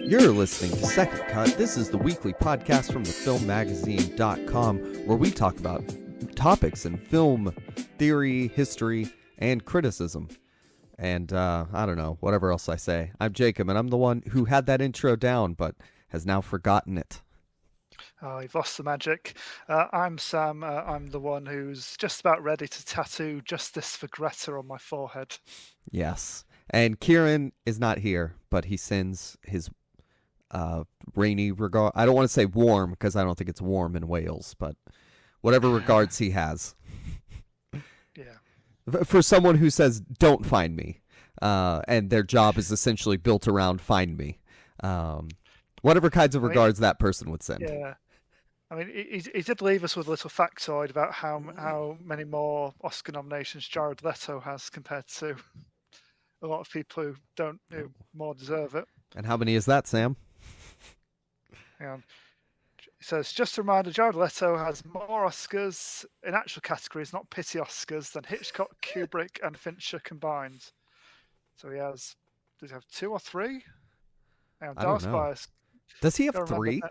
You're listening to Second Cut. This is the weekly podcast from thefilmmagazine.com where we talk about topics in film theory, history, and criticism. And I don't know, whatever else I say. I'm Jacob, and I'm the one who had that intro down but has now forgotten it. Oh, you've lost the magic. I'm Sam. I'm the one who's just about ready to tattoo Justice for Greta on my forehead. Yes. And Kieran is not here, but he sends his rainy regard. I don't want to say warm because I don't think it's warm in Wales, but whatever regards he has. Yeah. For someone who says, don't find me, and their job is essentially built around find me. Whatever kinds of regards that person would send. Yeah. I mean, he did leave us with a little factoid about how many more Oscar nominations Jared Leto has compared to a lot of people who more deserve it. And how many is that, Sam? Hang on. He says, just a reminder, Jared Leto has more Oscars in actual categories, not pity Oscars, than Hitchcock, Kubrick, and Fincher combined. So does he have 2 or 3? I don't know. Does he have 3?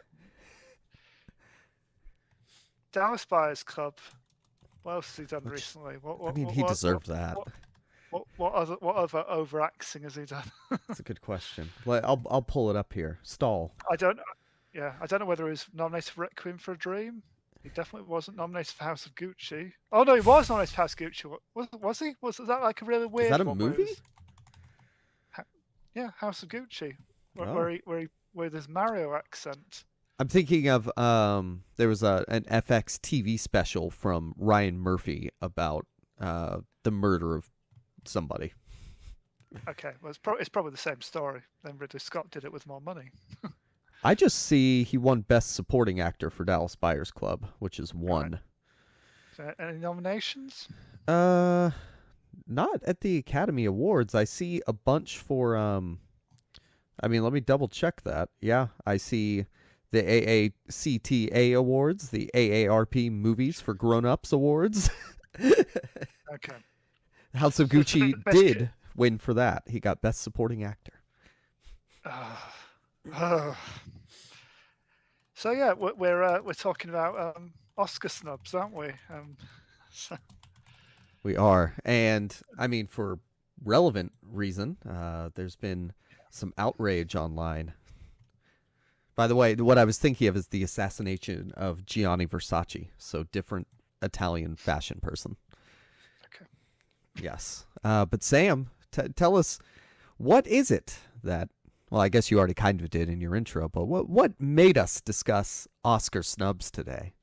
Dallas Buyers Club. What else has he done recently? He deserved that. What other overacting has he done? That's a good question. I'll pull it up here. Stall. I don't know whether he was nominated for Requiem for a Dream. He definitely wasn't nominated for House of Gucci. Oh no, he was nominated for House of Gucci. Was he? Was that like a really weird? Is that a movie? Yeah, House of Gucci, where he with his Mario accent. I'm thinking of there was an FX TV special from Ryan Murphy about the murder of somebody. Okay, well it's probably the same story. Then Ridley Scott did it with more money. I just see he won Best Supporting Actor for Dallas Buyers Club, which is 1. Right. So any nominations? Not at the Academy Awards. I see a bunch for let me double check that. Yeah, I see the AACTA Awards, the AARP Movies for Grown-Ups Awards. Okay. House of Gucci did win for that. He got Best Supporting Actor. So yeah, we're talking about Oscar snubs, aren't we? We are, and I mean for relevant reason. There's been some outrage online. By the way, what I was thinking of is the assassination of Gianni Versace, so different Italian fashion person. Okay. Yes, but Sam, tell us, what is it that? Well, I guess you already kind of did in your intro, but what made us discuss Oscar snubs today?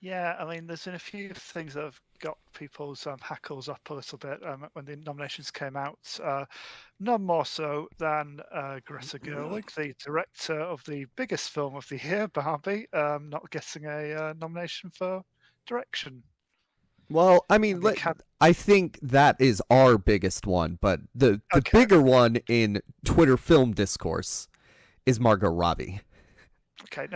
Yeah, I mean, there's been a few things that have got people's hackles up a little bit when the nominations came out. None more so than Greta Gerwig, the director of the biggest film of the year, Barbie, not getting a nomination for direction. Well, I mean, I think that is our biggest one, but the bigger one in Twitter film discourse is Margot Robbie. Okay,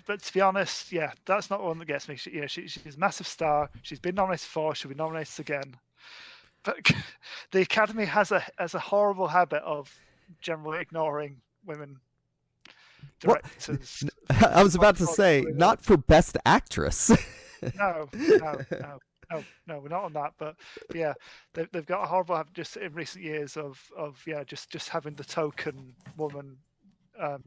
but to be honest, yeah, that's not the one that gets me. She's a massive star. She's been nominated for. She'll be nominated again. But the Academy has a horrible habit of generally ignoring women directors. Well, I was about to say, not for Best Actress. No, we're not on that. But yeah, they've got a horrible habit just in recent years of just having the token woman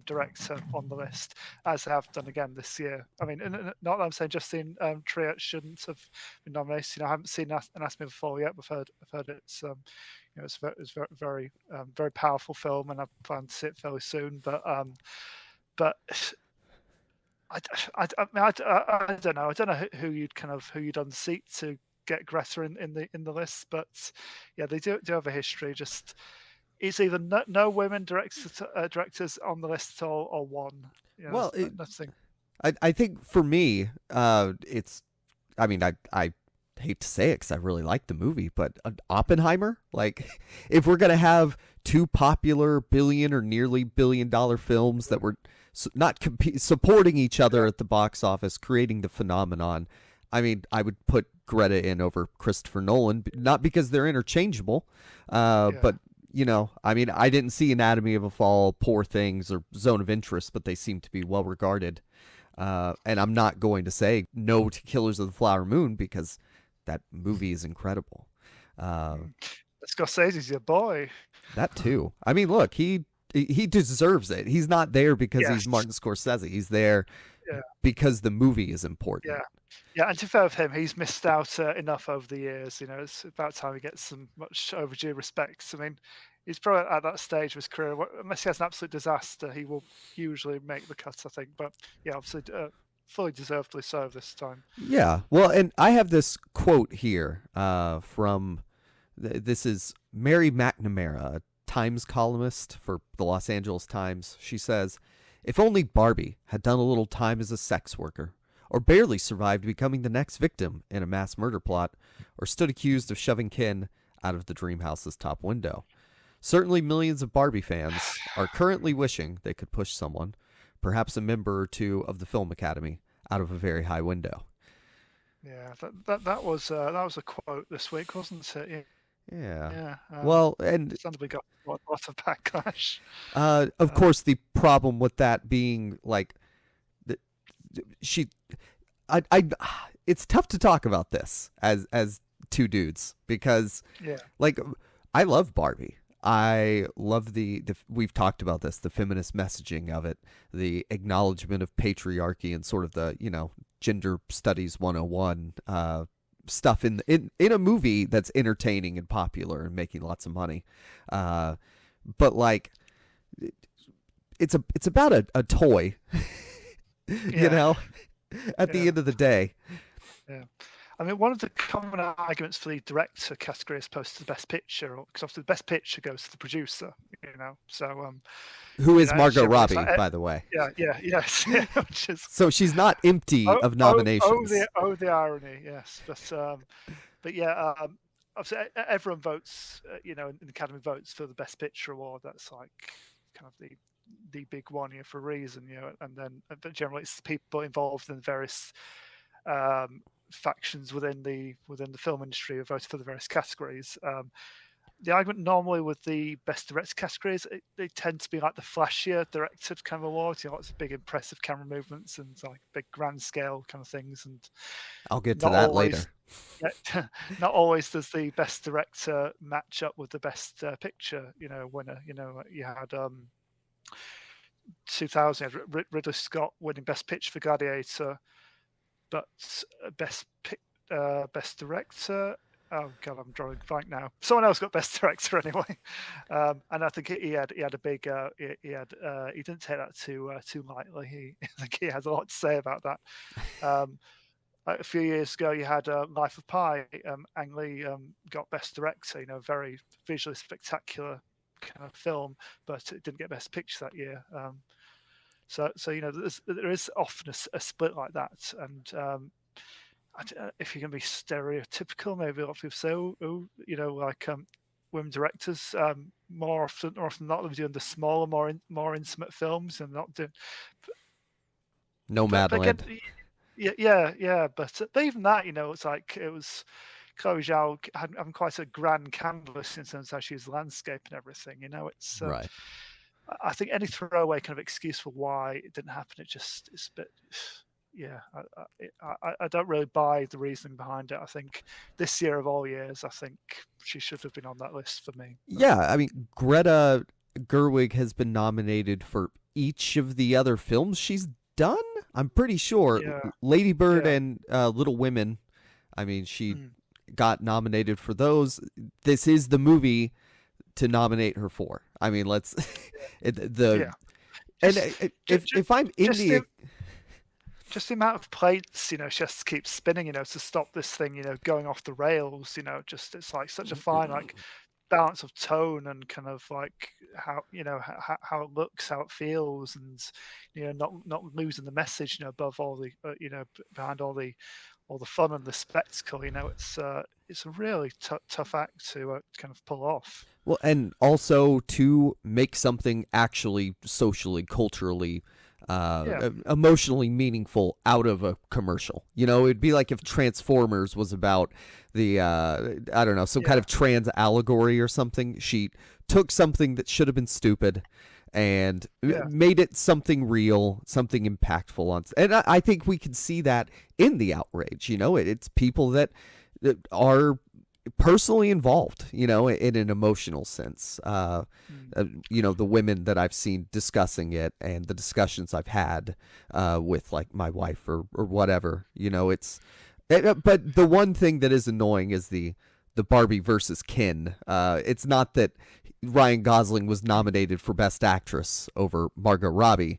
director on the list, as they have done again this year. I mean, not that I'm saying Justine Triet shouldn't have been nominated. I haven't seen Ask Me Before yet. I've heard it's it's very very powerful film, and I plan to see it fairly soon. But I don't know. I don't know who you'd unseat to get Greta in the list, but yeah, they do have a history. Just it's either no women directors on the list at all, or one. Well, nothing. I think for me, it's. I mean, I hate to say it because I really like the movie, but Oppenheimer. Like, if we're gonna have 2 popular billion or nearly billion-dollar films that were not supporting each other at the box office, creating the phenomenon, I mean, I would put Greta in over Christopher Nolan, not because they're interchangeable, but you know, I mean, I didn't see Anatomy of a Fall, Poor Things, or Zone of Interest, but they seem to be well regarded. And I'm not going to say no to Killers of the Flower Moon because that movie is incredible. Scorsese's your boy. That too. I mean, look, he deserves it. He's not there because Yes. he's Martin Scorsese. He's there Yeah. because the movie is important. Yeah. Yeah, and to be fair with him, he's missed out enough over the years. You know, it's about time he gets some much overdue respect. I mean, he's probably at that stage of his career. Unless he has an absolute disaster, he will usually make the cut, I think. But yeah, obviously, fully deservedly so this time. Yeah. Well, and I have this quote here from this is Mary McNamara, a Times columnist for the Los Angeles Times. She says, "If only Barbie had done a little time as a sex worker, or barely survived becoming the next victim in a mass murder plot, or stood accused of shoving Ken out of the dream house's top window. Certainly millions of Barbie fans are currently wishing they could push someone, perhaps a member or two of the Film Academy, out of a very high window." Yeah, that was a quote this week, wasn't it? Yeah. Yeah. Well, and understandably got a lot of backlash. of course, the problem with that being like, it's tough to talk about this as two dudes because, like, I love Barbie. I love the we've talked about this, the feminist messaging of it, the acknowledgement of patriarchy and sort of the, you know, gender studies 101 stuff in a movie that's entertaining and popular and making lots of money. But like, it's about a toy, you know, at the end of the day. Yeah. I mean, one of the common arguments for the director category as opposed to the best picture, because obviously the best picture goes to the producer, you know. So, who is Margot Robbie, by the way? Yes. Which is, so she's not empty of nominations. The irony, yes. But yeah, obviously everyone votes, you know, in the Academy votes for the Best Picture award. That's like kind of the big one here for a reason, you know. And then, but generally, it's the people involved in the various factions within the film industry who voted for the various categories. The argument normally with the best director categories, they tend to be like the flashier director kind of awards, you know, lots of big impressive camera movements and like big grand scale kind of things. And I'll get to that later. Not always does the best director match up with the best picture, you know, winner. You know, you had 2000, you had Ridley Scott winning best picture for Gladiator, but best director. Oh god, I'm drawing blank now. Someone else got best director anyway, and I think he had a big. He didn't take that too lightly. I think he has a lot to say about that. A few years ago, you had Life of Pi. Ang Lee got best director. You know, very visually spectacular kind of film, but it didn't get best picture that year. So you know, there is often a split like that, and if you can be stereotypical, maybe a lot of people say, oh, you know, like women directors more often than not, they're doing the smaller, more intimate films and not doing. Nomadland. Yeah, but even that, you know, it's like it was. Chloe Zhao having quite a grand canvas in terms of how she used landscape and everything. You know, it's right. I think any throwaway kind of excuse for why it didn't happen, it's a bit. Yeah, I don't really buy the reasoning behind it. I think this year of all years, I think she should have been on that list for me. Yeah, I mean, Greta Gerwig has been nominated for each of the other films she's done. I'm pretty sure. Yeah. Lady Bird and Little Women. I mean, she got nominated for those. This is the movie to nominate her for. I mean, let's if I'm in the. Just the amount of plates, you know, she has to keep spinning, you know, to stop this thing, you know, going off the rails, you know, just it's like such a fine like balance of tone and kind of like how, you know, how it looks, how it feels, and you know, not losing the message, you know, above all the you know, behind all the fun and the spectacle, you know. It's a really tough act to kind of pull off. Well, and also to make something actually socially, culturally Yeah. emotionally meaningful out of a commercial. You know, it'd be like if Transformers was about the I don't know, some kind Yeah. of trans allegory or something. She took something that should have been stupid and Yeah. made it something real, something impactful on. And I think we can see that in the outrage. You know, it's people that are personally involved, you know, in an emotional sense. You know, the women that I've seen discussing it and the discussions I've had with like my wife or whatever, you know, but the one thing that is annoying is the Barbie versus Ken. It's not that Ryan Gosling was nominated for Best Actress over Margot Robbie.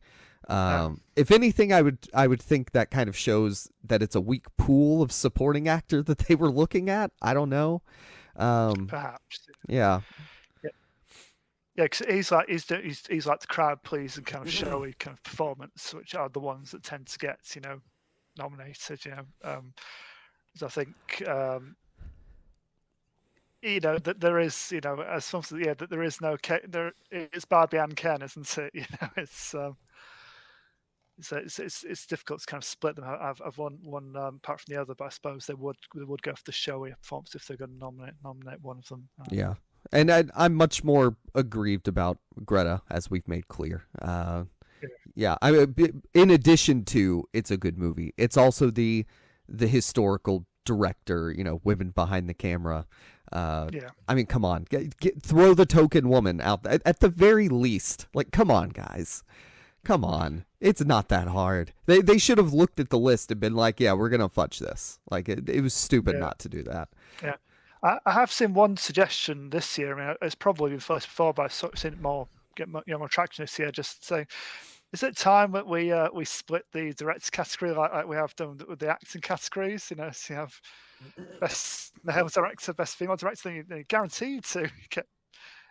If anything, I would think that kind of shows that it's a weak pool of supporting actor that they were looking at. I don't know. Perhaps. Yeah. Yeah, because he's like the crowd pleasing kind of showy kind of performance, which are the ones that tend to get nominated. So I think that there is as something that there is no there it's Barbie and Ken, isn't it? It's difficult to kind of split them. I've one part from the other, but I suppose they would go for the showy performance if they're going to nominate one of them. Yeah. And I'm much more aggrieved about Greta, as we've made clear. Yeah, I mean, in addition to it's a good movie, it's also the historical director, women behind the camera. I mean, come on, throw the token woman out at the very least. Like, come on, guys, come on. It's not that hard. They should have looked at the list and been like, yeah, we're gonna fudge this. Like, it was stupid not to do that. Yeah. I have seen one suggestion this year. I mean, it's probably been voiced before, but I've sort of seen it more traction this year. Just saying, is it time that we split the director category like we have done with the acting categories? So you have best male director, best female director, then you're guaranteed to get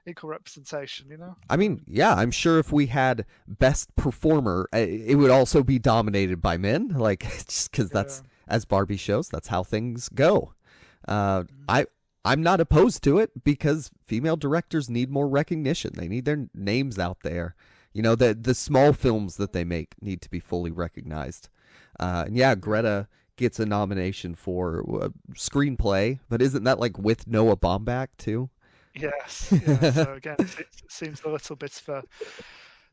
equal representation. I mean, yeah, I'm sure if we had best performer, it would also be dominated by men. Like, just because that's, as Barbie shows, that's how things go. I'm not opposed to it because female directors need more recognition. They need their names out there. The small films that they make need to be fully recognized. And yeah, Greta gets a nomination for screenplay, but isn't that like with Noah Baumbach too? Yes. Yeah. So again, it seems a little bit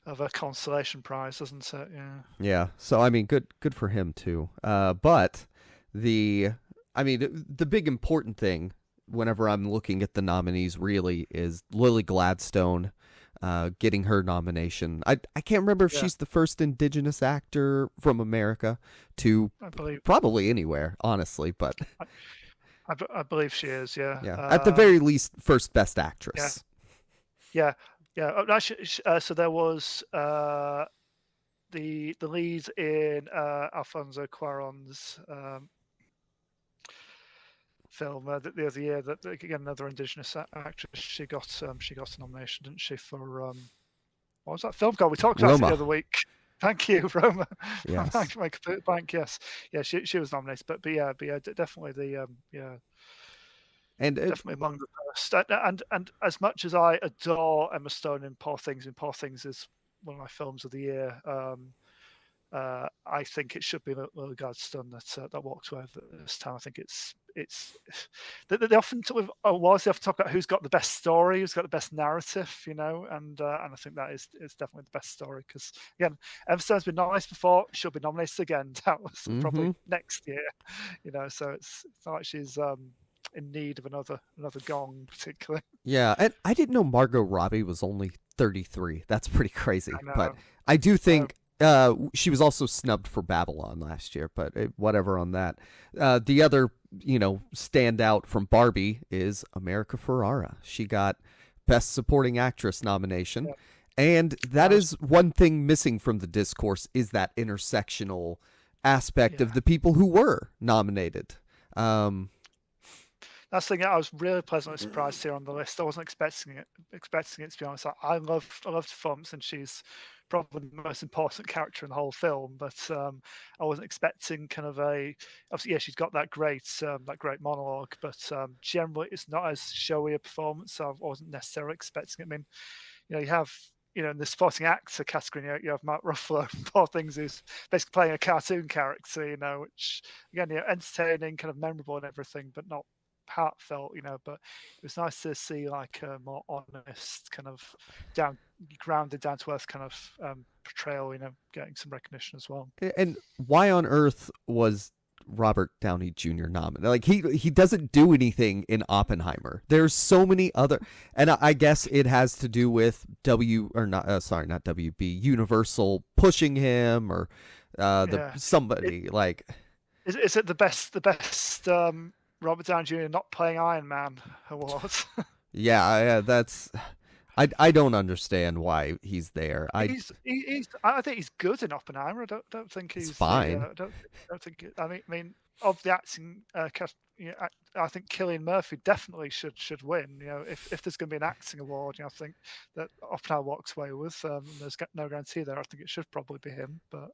of a consolation prize, doesn't it? Yeah. Yeah. So I mean, good for him too. But the big important thing whenever I'm looking at the nominees really is Lily Gladstone getting her nomination. I can't remember if she's the first Indigenous actor from America to probably anywhere, honestly, but I believe she is. Yeah. Yeah. At the very least, first Best Actress. Yeah. Actually, so there was the lead in Alfonso Cuarón's film the other year. That again, another Indigenous actress. She got a nomination, didn't she? For what was that film called? We talked about it the other week. Thank you, Roma. Yes. My complete blank. Yes. Yeah. She was nominated, but yeah, definitely and definitely among the first. And as much as I adore Emma Stone in Poor Things, and Poor Things is one of my films of the year. I think it should be Lily Gladstone that walked away this time. I think it's they often talk about who's got the best story, who's got the best narrative, and I think that is definitely the best story because again, Emma Stone's been nominated before, she'll be nominated again. That was probably next year, so it's not like she's in need of another gong particularly. Yeah, and I didn't know Margot Robbie was only 33. That's pretty crazy, but I do think. She was also snubbed for Babylon last year, but whatever on that. The other, standout from Barbie is America Ferrera. She got Best Supporting Actress nomination, and that is one thing missing from the discourse is that intersectional aspect of the people who were nominated. That's the thing. I was really pleasantly surprised here on the list. I wasn't expecting it to be honest. I love performance, and she's probably the most important character in the whole film. But I wasn't expecting kind of obviously, yeah, she's got that great monologue, but generally it's not as showy a performance. So I wasn't necessarily expecting it. I mean, you have in the supporting actor category, you have Mark Ruffalo, poor things, who's basically playing a cartoon character, which again, entertaining, kind of memorable and everything, but not heartfelt, but it was nice to see like a more honest, kind of grounded, down to earth kind of portrayal, getting some recognition as well. And why on earth was Robert Downey Jr. nominated? Like he doesn't do anything in Oppenheimer. There's so many other, and I guess it has to do with not WB, Universal pushing him or somebody like. Is it the best Robert Downey Jr. not playing Iron Man award? Yeah, that's. I don't understand why he's there. I think he's good in Oppenheimer. I don't think he's fine. I don't think. I mean, of the acting cast, I think Cillian Murphy definitely should win. If there's going to be an acting award, I think that Oppenheimer walks away with. There's no guarantee there. I think it should probably be him, but.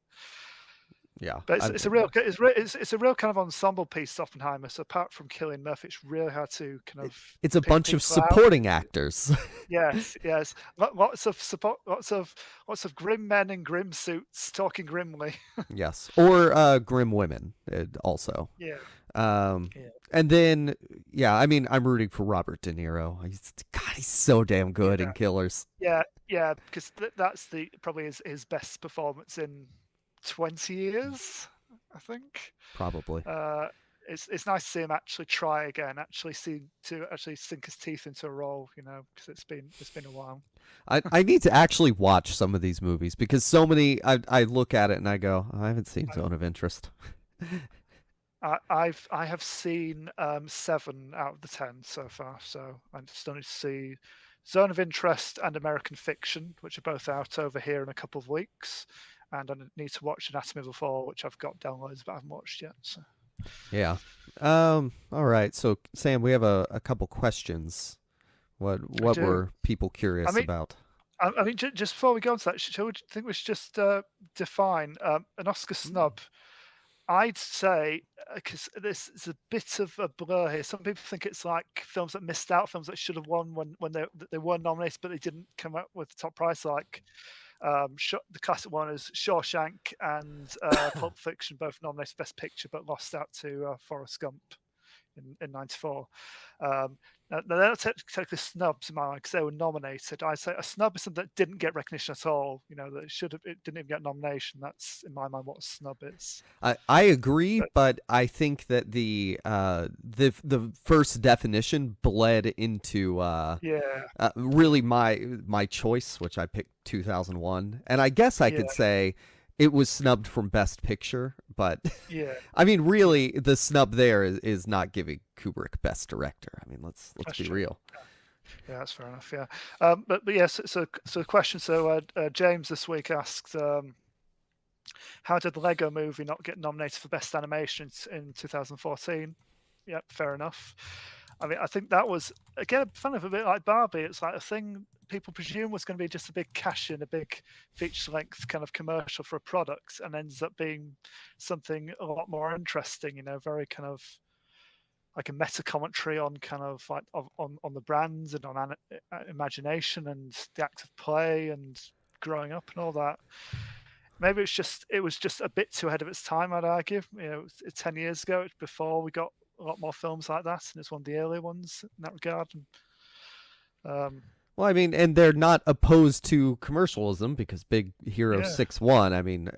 Yeah, but it's a real kind of ensemble piece, Oppenheimer. So apart from Cillian Murphy, it's really hard to kind of. It's a bunch of supporting actors. Yes. Lots of grim men in grim suits talking grimly. Yes, or grim women also. Yeah. And then I mean, I'm rooting for Robert De Niro. He's so damn good in Killers. Yeah, because that's probably his best performance in 20 years, I think. Probably. It's nice to see him actually try again, actually sink his teeth into a role, because it's been a while. I need to actually watch some of these movies because so many I look at it and I go, I haven't seen Zone of Interest. I have seen 7 out of the 10 so far, so I'm still need to see Zone of Interest and American Fiction, which are both out over here in a couple of weeks. And I need to watch Anatomy of a Fall, which I've got downloads, but I haven't watched yet. So. Yeah. All right. So, Sam, we have a couple questions. What were people curious about? I mean, just before we go on to that, I think we should just define an Oscar snub. I'd say, because this is a bit of a blur here. Some people think it's like films that missed out, films that should have won when they were nominated, but they didn't come up with the top prize, like. The classic one is Shawshank and Pulp Fiction, both nominated for Best Picture, but lost out to Forrest Gump in '94. Now they're not technically snubs in my mind because they were nominated. I say a snub is something that didn't get recognition at all. That it didn't even get a nomination. That's in my mind what a snub is. I agree, but I think that the first definition bled into really my choice, which I picked 2001, and I guess I could say it was snubbed from Best Picture, but I mean, really, the snub there is not giving Kubrick Best Director. I mean, let's be real. Yeah, that's fair enough. Yeah, but yes. So question. So James this week asked, how did the Lego Movie not get nominated for Best Animation in 2014? Yep, fair enough. I mean, I think that was, again, kind of a bit like Barbie. It's like a thing people presume was going to be just a big cash-in, a big feature-length kind of commercial for a product, and ends up being something a lot more interesting, very kind of like a meta-commentary on kind of like on the brands and on imagination and the act of play and growing up and all that. Maybe it was just a bit too ahead of its time, I'd argue. 10 years ago, before we got a lot more films like that, and it's one of the earlier ones in that regard. Well, I mean, and they're not opposed to commercialism because Big Hero 6 won. I mean,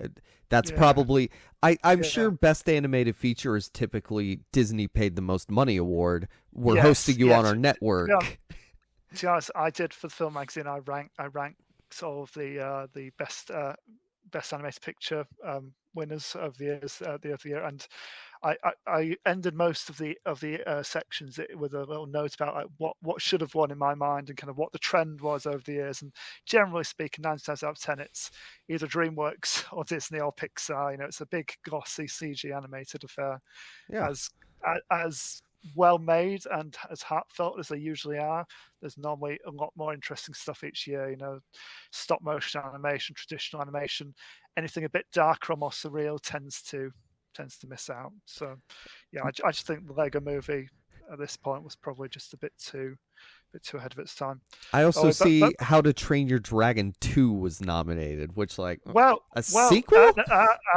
that's probably I'm sure Best Animated Feature is typically Disney paid the most money award. We're hosting you on our network. Yeah. To be honest, I did for the film magazine. I ranked all of the best animated picture winners of the years, the other year, and I ended most of the sections with a little note about like what should have won in my mind and kind of what the trend was over the years. And generally speaking, 9 times out of 10, it's either DreamWorks or Disney or Pixar. It's a big glossy CG animated affair, as well made and as heartfelt as they usually are. There's normally a lot more interesting stuff each year. Stop motion animation, traditional animation, anything a bit darker or more surreal tends to miss out. So I just think the Lego Movie at this point was probably just a bit too bit too ahead of its time. I also see but How to Train Your Dragon 2 was nominated, which well, sequel?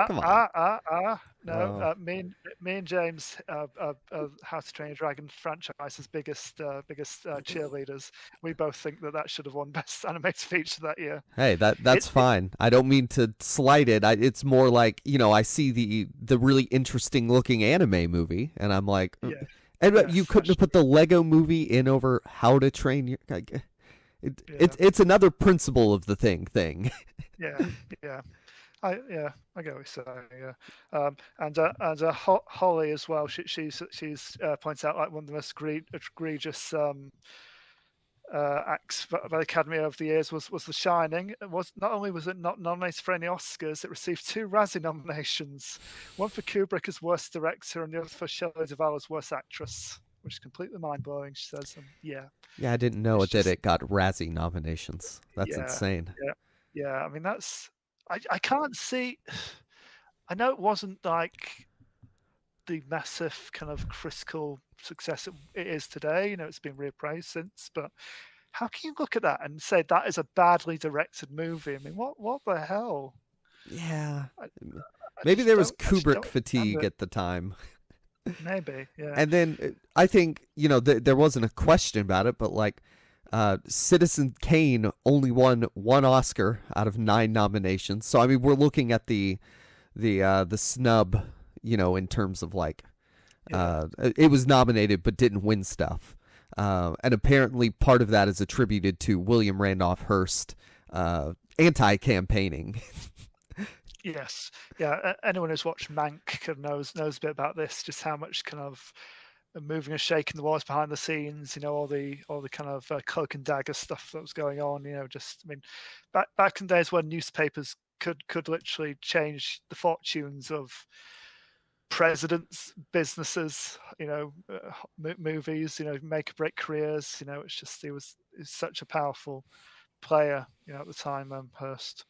Come on. no, me and James, How to Train Your Dragon franchise's biggest cheerleaders. We both think that should have won Best Animated Feature that year. Hey, that's fine. I don't mean to slight it. It's more like, I see the really interesting looking anime movie, and I'm like, yeah. And you couldn't have put the Lego movie in over How to Train Your. It's another principle of the thing. Yeah. I get what you're saying. Yeah, and Holly as well. She's points out like one of the most egregious acts by the Academy over the years was The Shining. Not only was it not nominated for any Oscars, it received 2 Razzie nominations, one for Kubrick as Worst Director and the other for Shelley Duvall as Worst Actress, which is completely mind-blowing, she says. Yeah, I didn't know that it got Razzie nominations. That's insane. Yeah, I mean, that's... I can't see... I know it wasn't like the massive kind of critical success it is today. It's been reappraised since, but how can you look at that and say that is a badly directed movie? I mean, what the hell? Yeah. Maybe there was Kubrick fatigue at the time. Maybe, yeah. And then I think, there wasn't a question about it, but like Citizen Kane only won 1 Oscar out of 9 nominations. So, I mean, we're looking at the snub, in terms of like, it was nominated but didn't win stuff. And apparently part of that is attributed to William Randolph Hearst anti-campaigning. Yes. Yeah. Anyone who's watched Mank knows a bit about this, just how much kind of moving and shaking the walls behind the scenes, all the kind of cloak and dagger stuff that was going on, back in days when newspapers could literally change the fortunes of presidents, businesses, movies, make or break careers. He was such a powerful player, at the time, Hearst.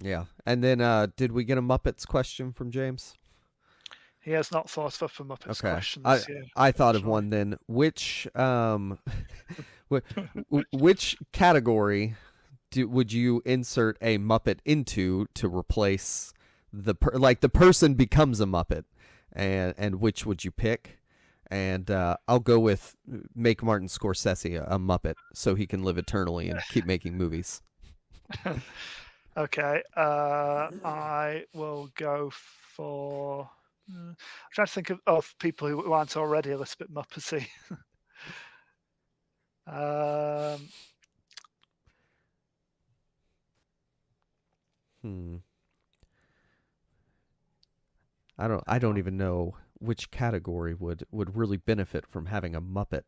Yeah, and then did we get a Muppets question from James? He has not thought of a Muppets questions. I thought of one then. Which which category would you insert a Muppet into to replace the person becomes a Muppet, and which would you pick? And I'll go with make Martin Scorsese a Muppet so he can live eternally and keep making movies. Okay, I will go for... I'm trying to think of people who aren't already a little bit Muppety. I don't even know which category would really benefit from having a Muppet.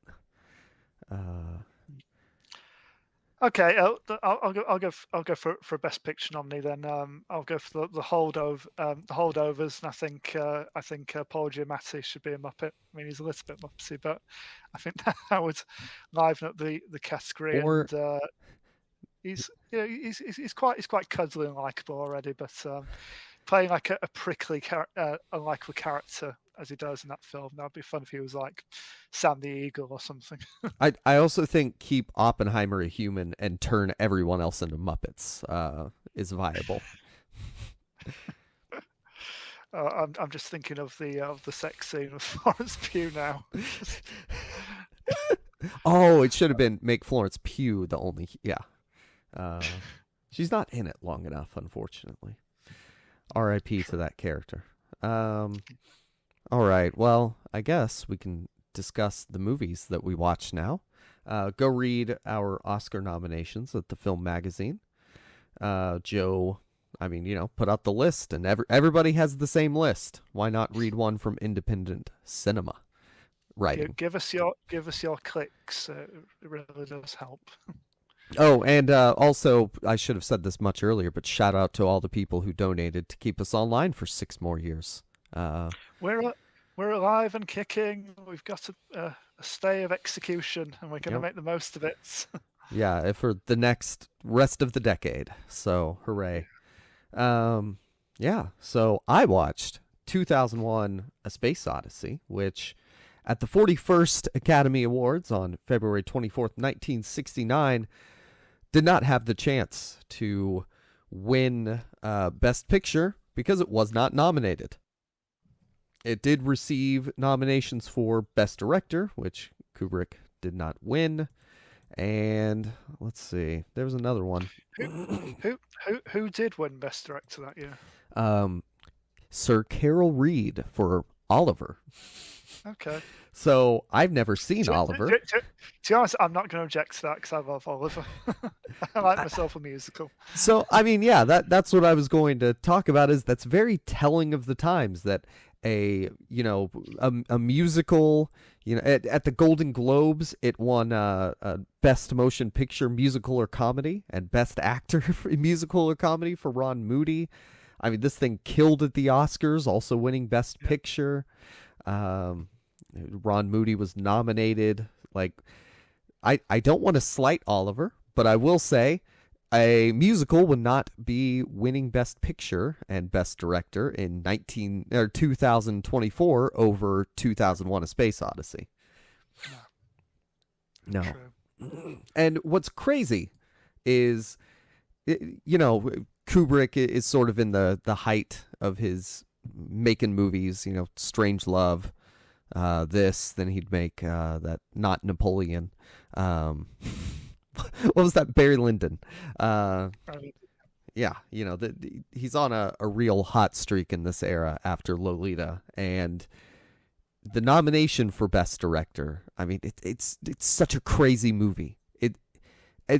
Okay, I'll go for a Best Picture nominee then. I'll go for the holdovers, and I think Paul Giamatti should be a Muppet. I mean, he's a little bit Muppety, but I think that would liven up the category. And he's quite cuddly and likable already, but playing like a prickly, unlikable character as he does in that film, that'd be fun if he was like Sam the Eagle or something. I also think keep Oppenheimer a human and turn everyone else into Muppets is viable. I'm just thinking of the sex scene with Florence Pugh now. Oh, it should have been make Florence Pugh the only... Yeah. She's not in it long enough, unfortunately. R.I.P. to that character. All right, well, I guess we can discuss the movies that we watch now. Go read our Oscar nominations at the Film Magazine. Joe, put out the list, and everybody has the same list. Why not read one from independent cinema writing? Give us your clicks. It really does help. Oh, and also, I should have said this much earlier, but shout out to all the people who donated to keep us online for 6 more years. We're alive and kicking. We've got a stay of execution, and we're going to make the most of it. Yeah, for the next rest of the decade. So, hooray. Yeah, so I watched 2001 A Space Odyssey, which at the 41st Academy Awards on February 24th, 1969, did not have the chance to win Best Picture because it was not nominated. It did receive nominations for Best Director, which Kubrick did not win. And let's see, there was another one. Who did win Best Director that year? Sir Carol Reed for Oliver. Okay. So I've never seen Oliver. To be honest, I'm not going to object to that because I love Oliver. I like myself a musical. So I mean, yeah, that's what I was going to talk about. Is that's very telling of the times that a musical, at the Golden Globes, it won Best Motion Picture Musical or Comedy and Best Actor Musical or Comedy for Ron Moody. I mean, this thing killed at the Oscars, also winning Best Picture. Ron Moody was nominated. Like, I don't want to slight Oliver, but I will say a musical would not be winning Best Picture and Best Director in 2024 over 2001: A Space Odyssey. No. And what's crazy is, Kubrick is sort of in the height of his making movies, Strange Love, then he'd make that Not Napoleon. What was that? Barry Lyndon. Yeah, he's on a real hot streak in this era after Lolita, and the nomination for Best Director. I mean, it's such a crazy movie.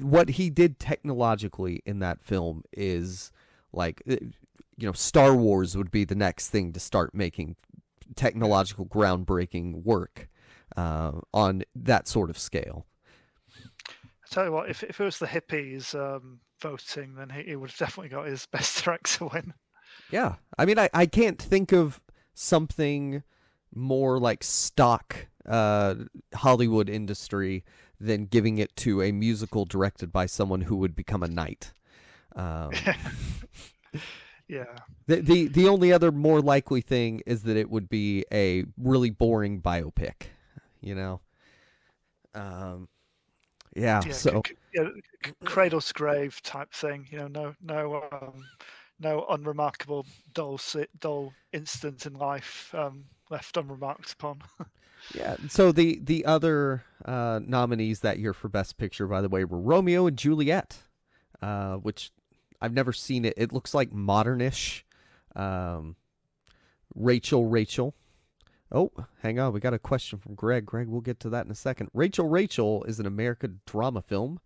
What he did technologically in that film is like, Star Wars would be the next thing to start making technological groundbreaking work on that sort of scale. I tell you what, if it was the hippies voting, then he would have definitely got his Best Director win. Yeah, I mean, I can't think of something more like stock Hollywood industry than giving it to a musical directed by someone who would become a knight. Yeah. The only other more likely thing is that it would be a really boring biopic, Yeah. So cradle to grave type thing. No unremarkable dull incident in life left unremarked upon. Yeah. So the other nominees that year for Best Picture, by the way, were Romeo and Juliet, which I've never seen it. It looks like modernish. Rachel. Oh, hang on. We got a question from Greg. Greg, we'll get to that in a second. Rachel is an American drama film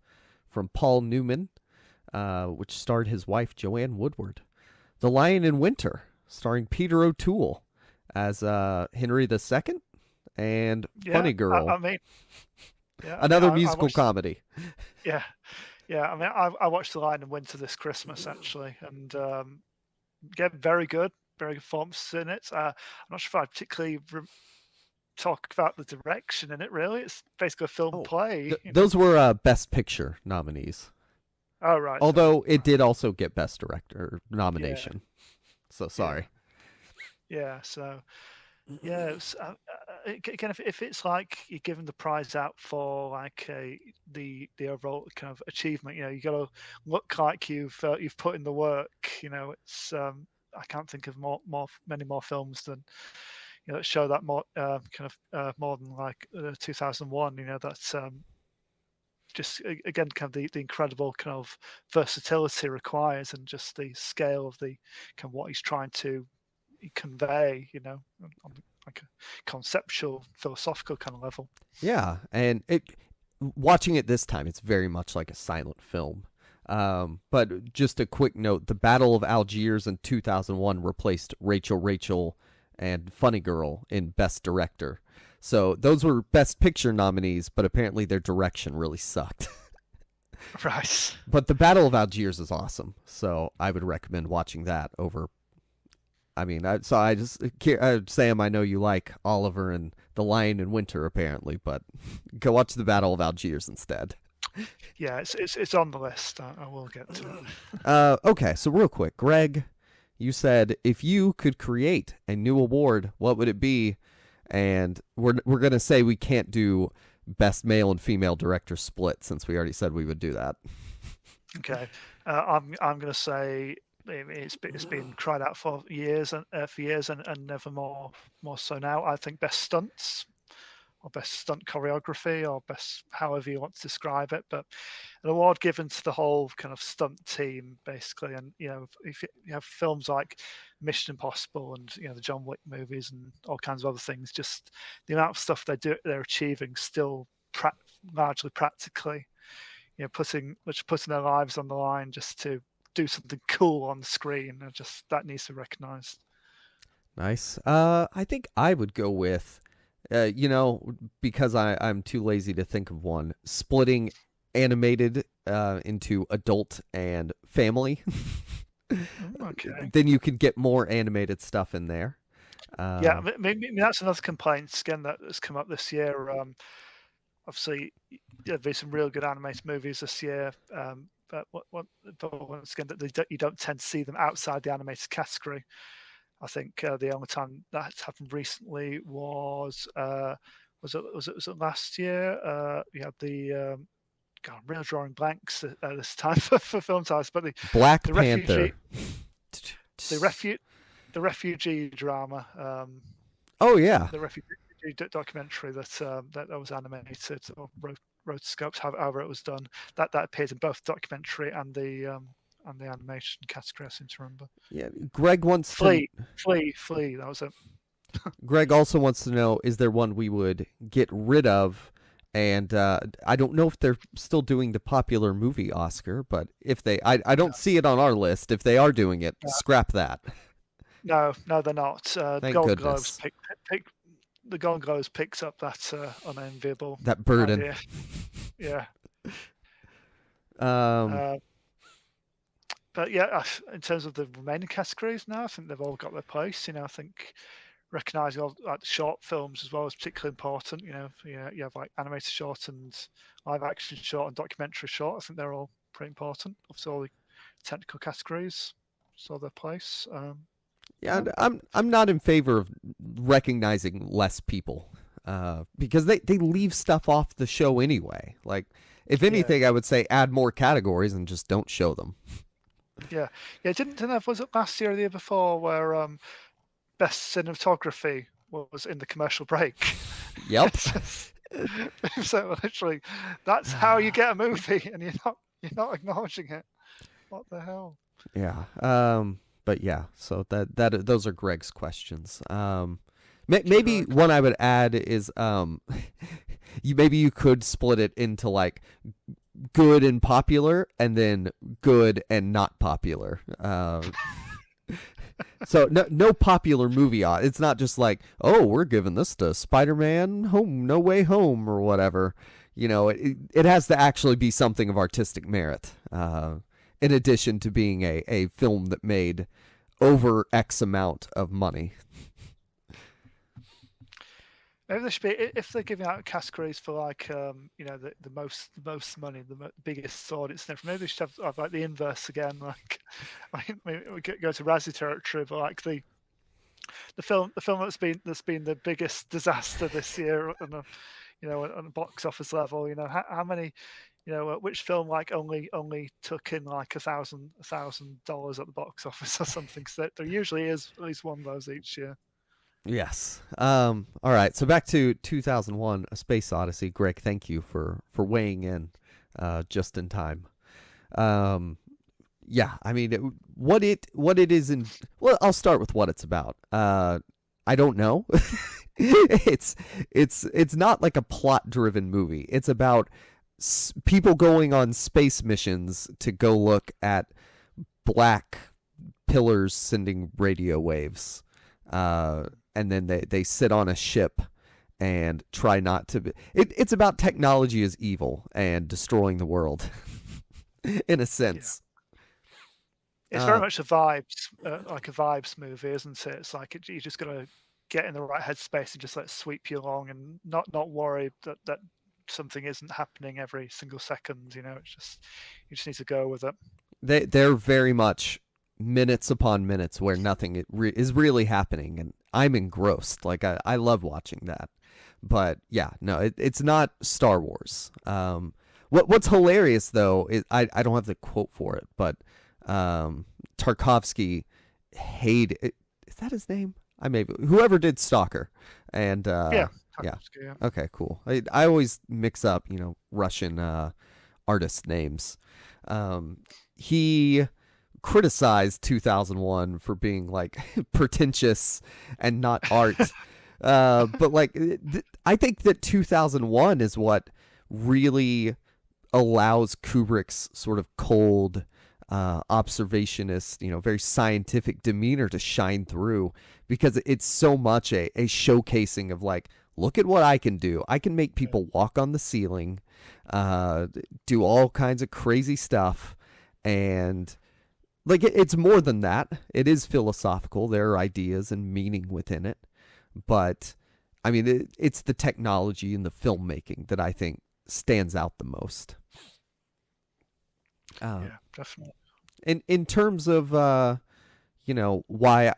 from Paul Newman, which starred his wife, Joanne Woodward. The Lion in Winter, starring Peter O'Toole as Henry II and Funny Girl. Another musical comedy. Yeah. Yeah, I mean, I watched The Lion in Winter this Christmas, actually, and very good performance in it. I'm not sure if I particularly talk about the direction in it, really. It's basically a film play. Those were Best Picture nominees. Oh, right. Although it did also get Best Director nomination. Yeah. So, sorry. Yeah, so... Yeah, again, if it's like you're giving the prize out for like the overall kind of achievement, you got to look like you've put in the work. It's I can't think of many more films than that show that more more than like 2001. That's just again kind of the incredible kind of versatility requires, and just the scale of the kind of what he's trying to convey, on like a conceptual, philosophical kind of level. Yeah, and watching it this time, it's very much like a silent film. But just a quick note: the Battle of Algiers in 2001 replaced Rachel, and Funny Girl in Best Director. So those were Best Picture nominees, but apparently their direction really sucked. Right. But the Battle of Algiers is awesome, so I would recommend watching that over. I mean, Sam, I know you like Oliver and The Lion in Winter, apparently, but go watch the Battle of Algiers instead. Yeah, it's on the list. I will get to it. Okay, so real quick, Greg, you said if you could create a new award, what would it be? and we're gonna say we can't do best male and female director split since we already said we would do that. Okay, I'm going to say it's been cried out for years and never more so now. I think best stunts, or best stunt choreography, or best however you want to describe it, but an award given to the whole kind of stunt team basically. And if you have films like Mission Impossible and the John Wick movies and all kinds of other things, just the amount of stuff they're achieving still largely practically, putting their lives on the line just to do something cool on the screen, and just that needs to be recognized. Nice. I think I would go with, because I'm too lazy to think of one, splitting animated into adult and family. Okay. Then you can get more animated stuff in there. Yeah, maybe that's another complaint again that has come up this year. Obviously, there's some real good animated movies this year, but once again, that you don't tend to see them outside the animated category. I think the only time that's happened recently was it last year? You had the God, I'm really drawing blanks this time for film titles, but the Black the Panther, the refugee drama. Oh yeah, The refugee documentary that was animated or rotoscoped, however it was done. That appeared in both documentary and the animation category, I seem to remember. yeah. Greg wants Flee. That was it. Greg also wants to know: is there one we would get rid of? And I don't know if they're still doing the popular movie Oscar, but if they, I don't see it on our list. If they are doing it, scrap that. No, they're not. Thank Golden goodness. Globes the Golden Globes picks up that unenviable burden. idea. Yeah. But yeah, in terms of the remaining categories now, I think they've all got their place. I think recognising all like the short films as well is particularly important. You have like animated short and live action short and documentary short. I think they're all pretty important. Obviously, all the technical categories saw their place. Yeah, I'm not in favor of recognizing less people because they leave stuff off the show anyway. Like, if anything, I would say add more categories and just don't show them. Yeah. Didn't have, was it last year or the year before where best cinematography was in the commercial break? Yep. So literally, that's how you get a movie, and you're not acknowledging it. What the hell? Yeah. But yeah, so that those are Greg's questions. Maybe one I would add is you could split it into like good and popular, and then good and not popular. So no popular movie. It's not just like, oh, we're giving this to Spider-Man No Way Home or whatever. It has to actually be something of artistic merit. In addition to being a film that made over X amount of money. Maybe there should be, if they're giving out categories for like the most money, the biggest audience, maybe they should have like the inverse again. Like, we go to Razzie territory, but like the film that's been the biggest disaster this year on a box office level. How many. Which film like only took in like $1,000 at the box office or something? So there usually is at least one of those each year. Yes. All right. So back to 2001: A Space Odyssey. Greg, thank you for weighing in, just in time. Yeah. I mean, what it is in. Well, I'll start with what it's about. I don't know. It's not like a plot-driven movie. It's about people going on space missions to go look at black pillars sending radio waves, and then they sit on a ship and try not to be. It's about technology as evil and destroying the world, in a sense. Yeah. It's very much a vibes movie, isn't it? It's like you just got to get in the right headspace and just let it sweep you along, and not worry that something isn't happening every single second. It's just you just need to go with it. They're very much minutes upon minutes where nothing is really happening, I'm engrossed. Like I love watching that. But yeah, no, it's not Star Wars. What's hilarious though is I don't have the quote for it, but Tarkovsky hated. Is that his name? I maybe whoever did Stalker, and Yeah. yeah. Yeah. Okay, cool. I always mix up, Russian artist names. He criticized 2001 for being like pretentious and not art. But like, I think that 2001 is what really allows Kubrick's sort of cold, observationist, very scientific demeanor to shine through, because it's so much a showcasing of like, look at what I can do. I can make people walk on the ceiling, do all kinds of crazy stuff. And like, it's more than that. It is philosophical. There are ideas and meaning within it. But I mean, it's the technology and the filmmaking that I think stands out the most. Yeah, definitely. In terms of why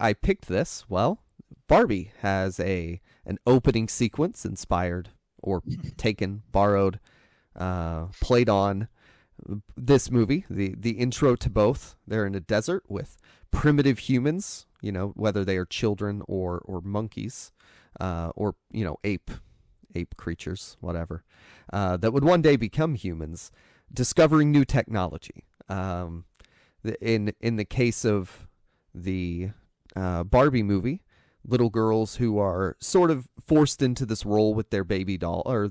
I picked this, well, Barbie has an opening sequence inspired or taken, borrowed, played on this movie. The intro to both. They're in a desert with primitive humans, whether they are children or monkeys, or ape creatures, whatever, that would one day become humans, discovering new technology. In the case of the Barbie movie, little girls who are sort of forced into this role with their baby doll,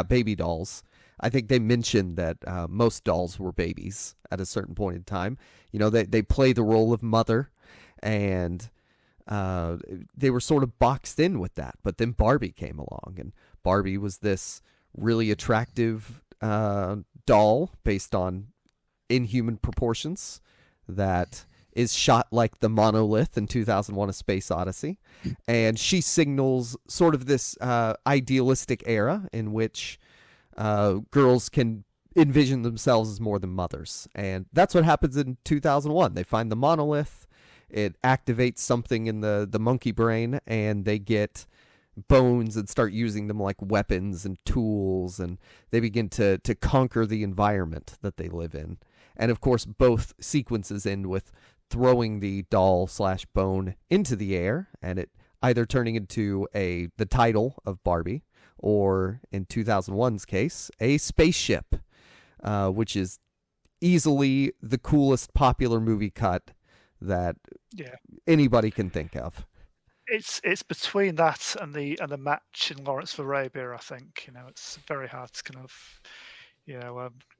baby dolls. I think they mentioned that most dolls were babies at a certain point in time. They play the role of mother, and they were sort of boxed in with that. But then Barbie came along, and Barbie was this really attractive doll based on inhuman proportions that is shot like the monolith in 2001: A Space Odyssey. And she signals sort of this idealistic era in which girls can envision themselves as more than mothers. And that's what happens in 2001. They find the monolith. It activates something in the monkey brain, and they get bones and start using them like weapons and tools, and they begin to conquer the environment that they live in. And of course, both sequences end with throwing the doll/bone into the air, and it either turning into the title of Barbie, or in 2001's case, a spaceship, which is easily the coolest popular movie cut that anybody can think of. It's between that and the match in Lawrence of Arabia. I think it's very hard to kind of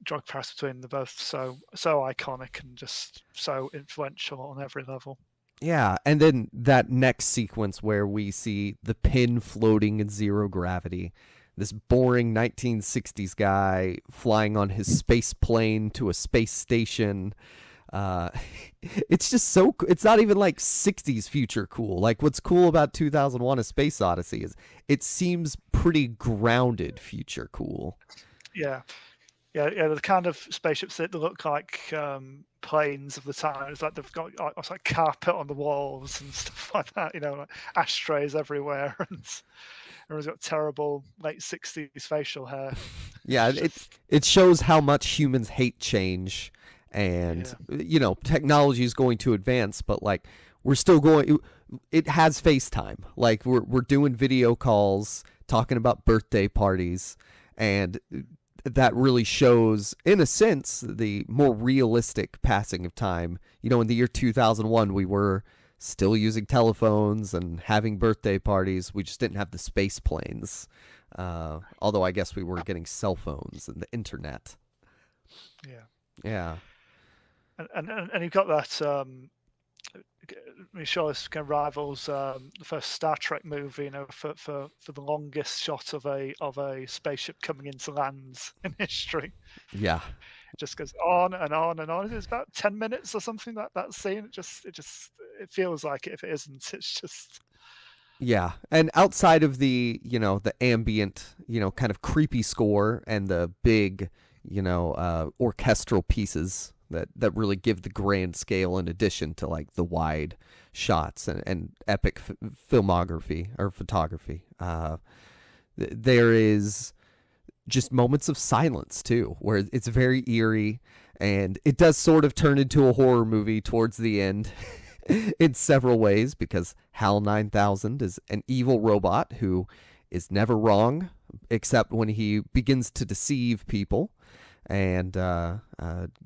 draw a comparison between the both. So iconic and just so influential on every level. Yeah, and then that next sequence where we see the pin floating in zero gravity, this boring 1960s guy flying on his space plane to a space station. It's just so it's not even like 60s future cool. Like, what's cool about 2001: A Space Odyssey is it seems pretty grounded future cool. Yeah, the kind of spaceships that look like planes of the time. It's like they've got like carpet on the walls and stuff like that. Like ashtrays everywhere, and everyone's got terrible late 60s facial hair. Yeah, it shows how much humans hate change. And technology is going to advance, but like we're still going. It has FaceTime. Like we're doing video calls, talking about birthday parties, and that really shows, in a sense, the more realistic passing of time. In the year 2001, we were still using telephones and having birthday parties. We just didn't have the space planes. Although I guess we were getting cell phones and the internet. Yeah. And you've got that. I'm sure this kind of rivals the first Star Trek movie. For the longest shot of a spaceship coming into land in history. Yeah, it just goes on and on and on. It's about 10 minutes or something. That scene. It feels like it. If it isn't, it's just. Yeah, and outside of the the ambient kind of creepy score and the big orchestral pieces that really give the grand scale in addition to like the wide shots and epic filmography or photography. There is just moments of silence too, where it's very eerie, and it does sort of turn into a horror movie towards the end in several ways, because HAL 9000 is an evil robot who is never wrong except when he begins to deceive people and go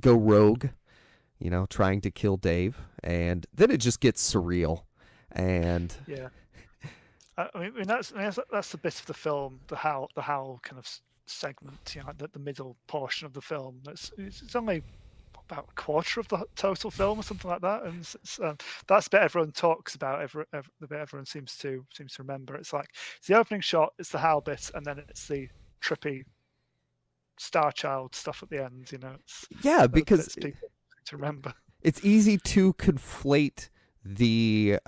rogue, trying to kill Dave, and then it just gets surreal. And yeah, I mean that's the bit of the film, the HAL kind of segment, like the middle portion of the film. It's only about a quarter of the total film or something like that, and that's the bit everyone talks about. The bit everyone seems to remember. It's like it's the opening shot, it's the HAL bit, and then it's the trippy Star Child stuff at the end. Yeah, because people to remember. It's easy to conflate the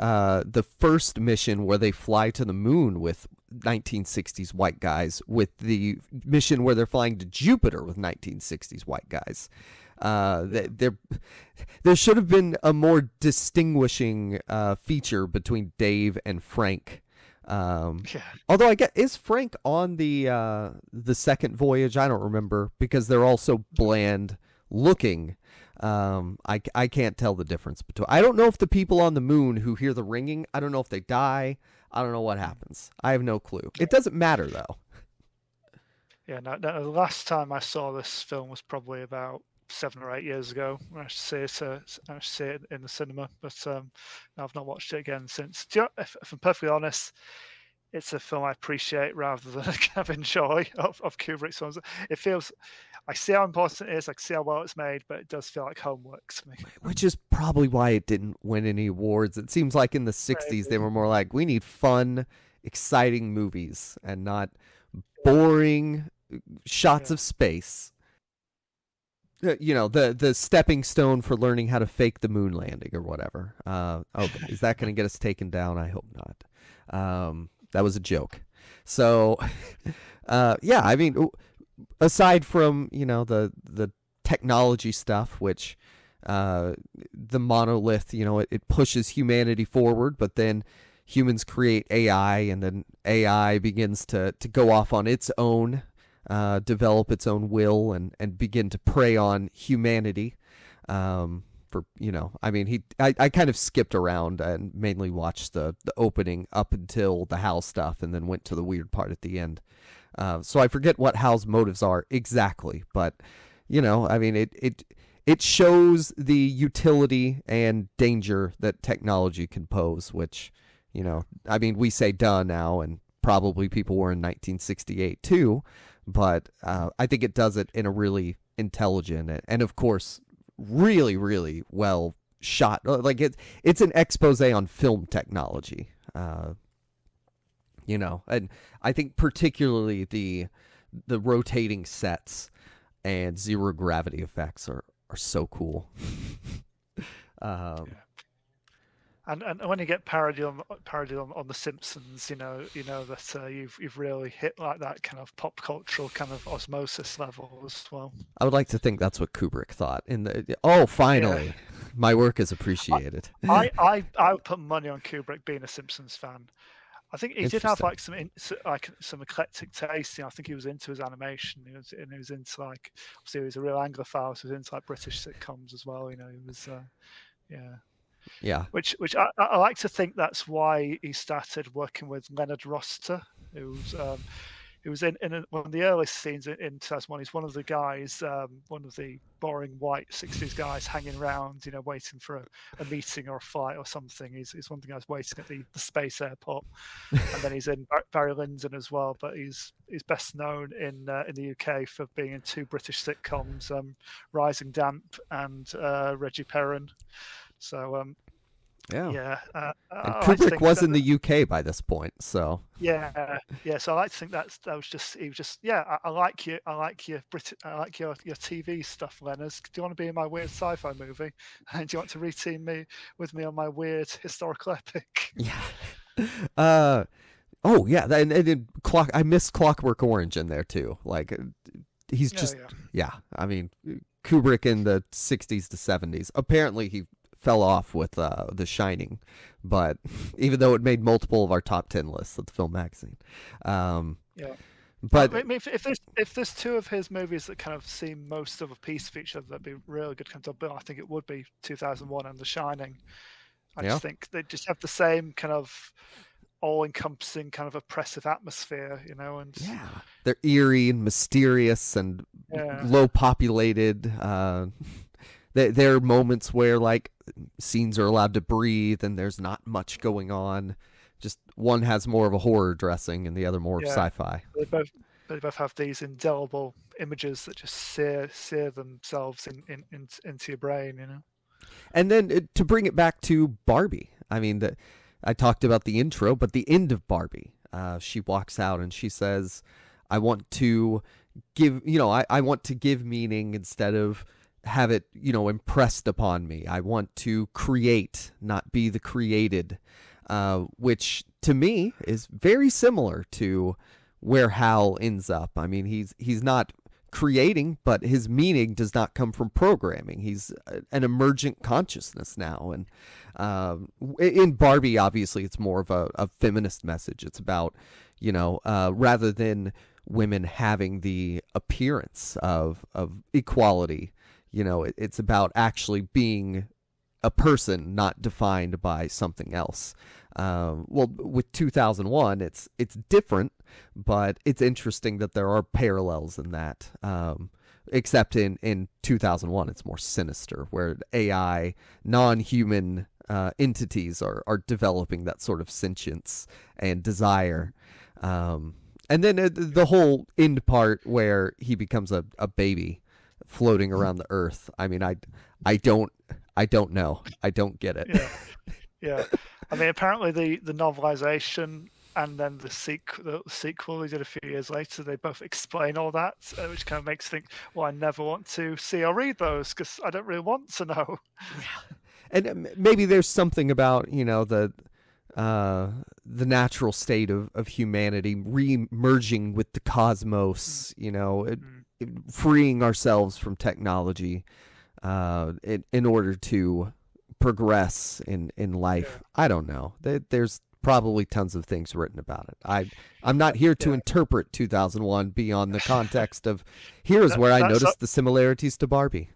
first mission where they fly to the moon with 1960s white guys with the mission where they're flying to Jupiter with 1960s white guys. There should have been a more distinguishing feature between Dave and Frank. Although I guess, is Frank on the second voyage? I don't remember, because they're all so bland looking. I can't tell the difference between. I don't know if the people on the moon who hear the ringing, I don't know if they die. I don't know what happens. I have no clue. It doesn't matter though. Yeah, no, the last time I saw this film was probably about 7 or 8 years ago. I should see it in the cinema, but I've not watched it again since. If I'm perfectly honest, it's a film I appreciate rather than kind of enjoy of Kubrick's films. It feels, I see how important it is, I see how well it's made, but it does feel like homework to me. Which is probably why it didn't win any awards. It seems like in the 60s they were more like, we need fun, exciting movies and not boring shots of space. The stepping stone for learning how to fake the moon landing or whatever. Is that going to get us taken down? I hope not. That was a joke. So, I mean, aside from, the technology stuff, which the monolith, it pushes humanity forward, but then humans create AI, and then AI begins to go off on its own, develop its own will and begin to prey on humanity. I kind of skipped around and mainly watched the opening up until the HAL stuff, and then went to the weird part at the end. So I forget what HAL's motives are exactly, but it shows the utility and danger that technology can pose, which, we say duh now, and probably people were in 1968 too, but I think it does it in a really intelligent and of course really, really well shot. Like it's an expose on film technology, and I think particularly the rotating sets and zero gravity effects are so cool. And when you get parody on The Simpsons, you know that you've really hit like that kind of pop cultural kind of osmosis level as well. I would like to think that's what Kubrick thought. Finally, my work is appreciated. I would put money on Kubrick being a Simpsons fan. I think he did have like some eclectic taste. I think he was into his animation. He was into like, obviously he was a real Anglophile, so he was into like British sitcoms as well. He was Yeah. Which I like to think that's why he started working with Leonard Roster, who was in one of the early scenes in 2001. He's one of the guys, one of the boring white 60s guys hanging around, waiting for a meeting or a flight or something. He's one of the guys waiting at the space airport. And then he's in Barry Lyndon as well, but he's best known in the UK for being in 2 British sitcoms, Rising Damp and Reggie Perrin. So and Kubrick was in the UK by this point, so So I like to think he was just I like your TV stuff, Leonard. Do you want to be in my weird sci-fi movie? And do you want to reteam me with me on my weird historical epic? Yeah. And I missed Clockwork Orange in there too. Like he's just I mean, Kubrick in the 60s to 70s. Apparently, he fell off with The Shining, but even though it made multiple of our top 10 lists at the film magazine. Yeah. But I mean, if there's two of his movies that kind of seem most of a piece of each other, that'd be really good kind of bill. I think it would be 2001 and The Shining. I Yeah. just think they just have the same kind of all-encompassing kind of oppressive atmosphere, you know, and yeah, they're eerie and mysterious and yeah, low populated. There are moments where like scenes are allowed to breathe and there's not much going on. Just one has more of a horror dressing and the other more of Yeah. sci-fi. they both have these indelible images that just sear themselves into your brain, you know. And then to bring it back to Barbie, I mean, I talked about the intro, but the end of Barbie, she walks out and she says, I want to give, I want to give meaning instead of have it, impressed upon me. I want to create, not be the created, which to me is very similar to where Hal ends up. I mean, he's not creating, but his meaning does not come from programming. He's an emergent consciousness now. And in Barbie, obviously, it's more of a feminist message. It's about, rather than women having the appearance of equality, it's about actually being a person, not defined by something else. Well, with 2001, it's different, but it's interesting that there are parallels in that. Except in 2001, it's more sinister, where AI, non-human entities are developing that sort of sentience and desire. And then the whole end part where he becomes a baby floating around the earth. I mean, I don't know. I don't get it. Yeah. I mean, apparently the novelization and then the sequel they did a few years later, they both explain all that, which kind of makes you think, well, I never want to see or read those because I don't really want to know. Yeah. And maybe there's something about, the natural state of humanity re-merging with the cosmos, freeing ourselves from technology in order to progress in life. Yeah. I don't know. There's probably tons of things written about it. I'm not here to interpret 2001 beyond the context of here's where I noticed the similarities to Barbie.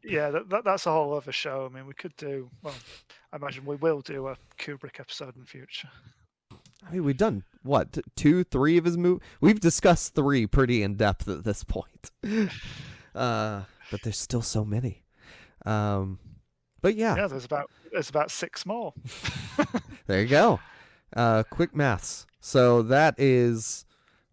Yeah, that's a whole other show. I mean, we could do, well, I imagine we will do a Kubrick episode in the future. I mean, we've done, what, 2, 3 of his movies? We've discussed 3 pretty in depth at this point. But there's still so many. But yeah. There's about 6 more. There you go. Quick maths. So that is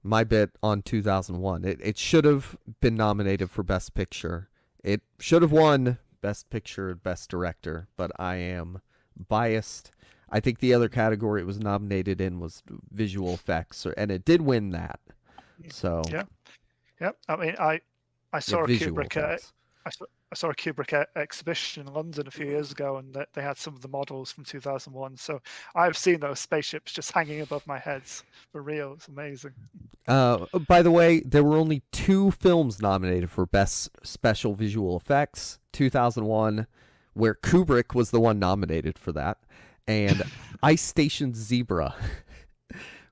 my bit on 2001. It should have been nominated for Best Picture. It should have won Best Picture, Best Director, but I am biased. I think the other category it was nominated in was visual effects, and it did win that. So yeah. I mean, I saw a Kubrick. I saw a Kubrick exhibition in London a few years ago, and they had some of the models from 2001. So I've seen those spaceships just hanging above my heads for real. It's amazing. By the way, there were only 2 films nominated for Best Special Visual Effects. 2001, where Kubrick was the one nominated for that, and Ice Station Zebra,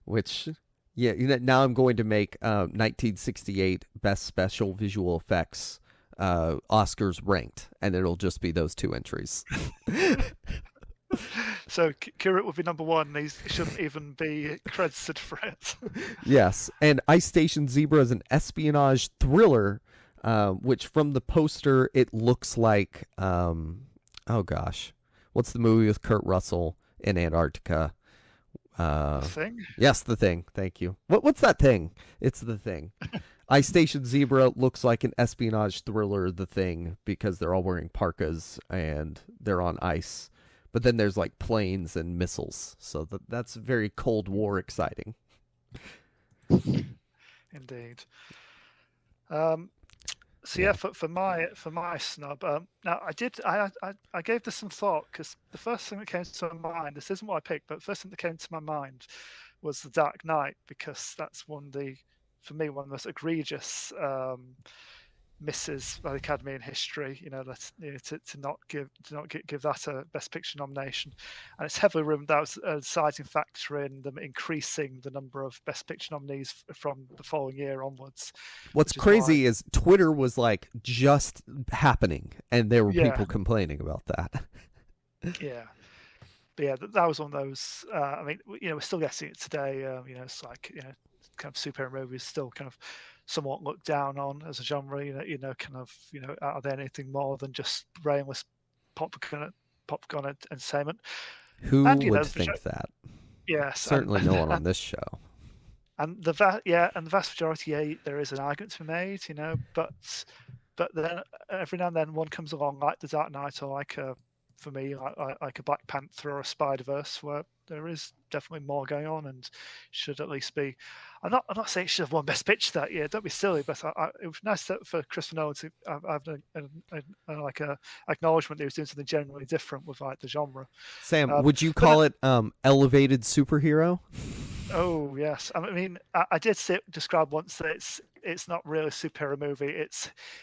which, now I'm going to make 1968 Best Special Visual Effects Oscars ranked, and it'll just be those 2 entries. So Kubrick would be number 1. He shouldn't even be credited for it. Yes, and Ice Station Zebra is an espionage thriller, which from the poster it looks like, oh gosh, what's the movie with Kurt Russell in Antarctica? The Thing? Yes, The Thing. Thank you. What's that thing? It's The Thing. Ice Station Zebra looks like an espionage thriller, The Thing, because they're all wearing parkas and they're on ice. But then there's like planes and missiles, so that's very Cold War exciting. Indeed. For my snub, now I gave this some thought because the first thing that came to my mind, this isn't what I picked, but the first thing that came to my mind was The Dark Knight, because that's for me one of the most egregious misses by the Academy in history. To not give that a Best Picture nomination, and it's heavily rumored that was a deciding factor in them increasing the number of Best Picture nominees from the following year onwards. What's crazy is Twitter was like just happening, and there were people complaining about that. Yeah. But yeah, that was one of those. I mean, we're still getting it today. It's like kind of superhero movies still kind of somewhat looked down on as a genre. Are they anything more than just brainless popcorn entertainment? Who would think that? Yes, certainly no one on this show. And the vast majority, there is an argument to be made, but then every now and then one comes along like The Dark Knight or for me, like a Black Panther or a Spider-Verse, where there is definitely more going on and should at least be. I'm not saying it should have won Best Picture that year. Don't be silly, but it was nice for Christopher Nolan to have a acknowledgement that he was doing something generally different with like the genre. Sam, would you call it elevated superhero? Oh yes, I mean I did describe once that it's not really a superhero movie.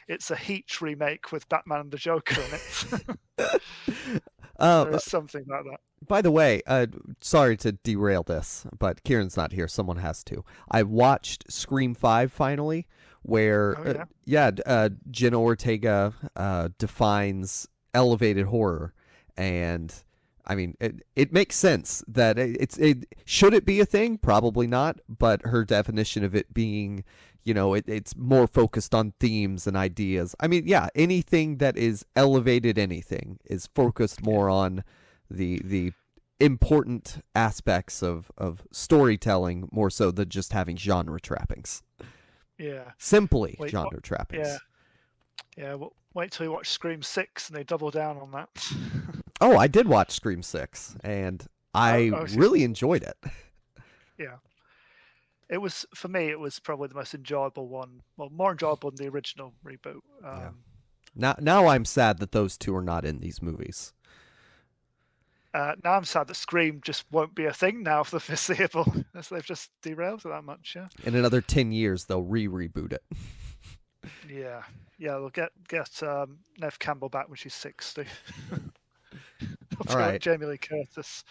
It's a Heat remake with Batman and the Joker in it. There is something like that. By the way, sorry to derail this, but Kieran's not here. Someone has to. I watched Scream 5 finally, where Jenna Ortega defines elevated horror, and I mean it makes sense that should it be a thing? Probably not, but her definition of it being, it's more focused on themes and ideas. I mean, yeah, anything that is elevated anything is focused more on the important aspects of storytelling more so than just having genre trappings. Yeah. Simply genre trappings. Yeah. Well, wait till you watch Scream 6 and they double down on that. Oh, I did watch Scream 6 and I really enjoyed it. Yeah. For me, it was probably the most enjoyable one. Well, more enjoyable than the original reboot. Now I'm sad that those two are not in these movies. Now I'm sad that Scream just won't be a thing now for the foreseeable, as they've just derailed it that much. Yeah. In another 10 years, they'll reboot it. Yeah. They'll get Neve Campbell back when she's 60. All right, Jamie Lee Curtis.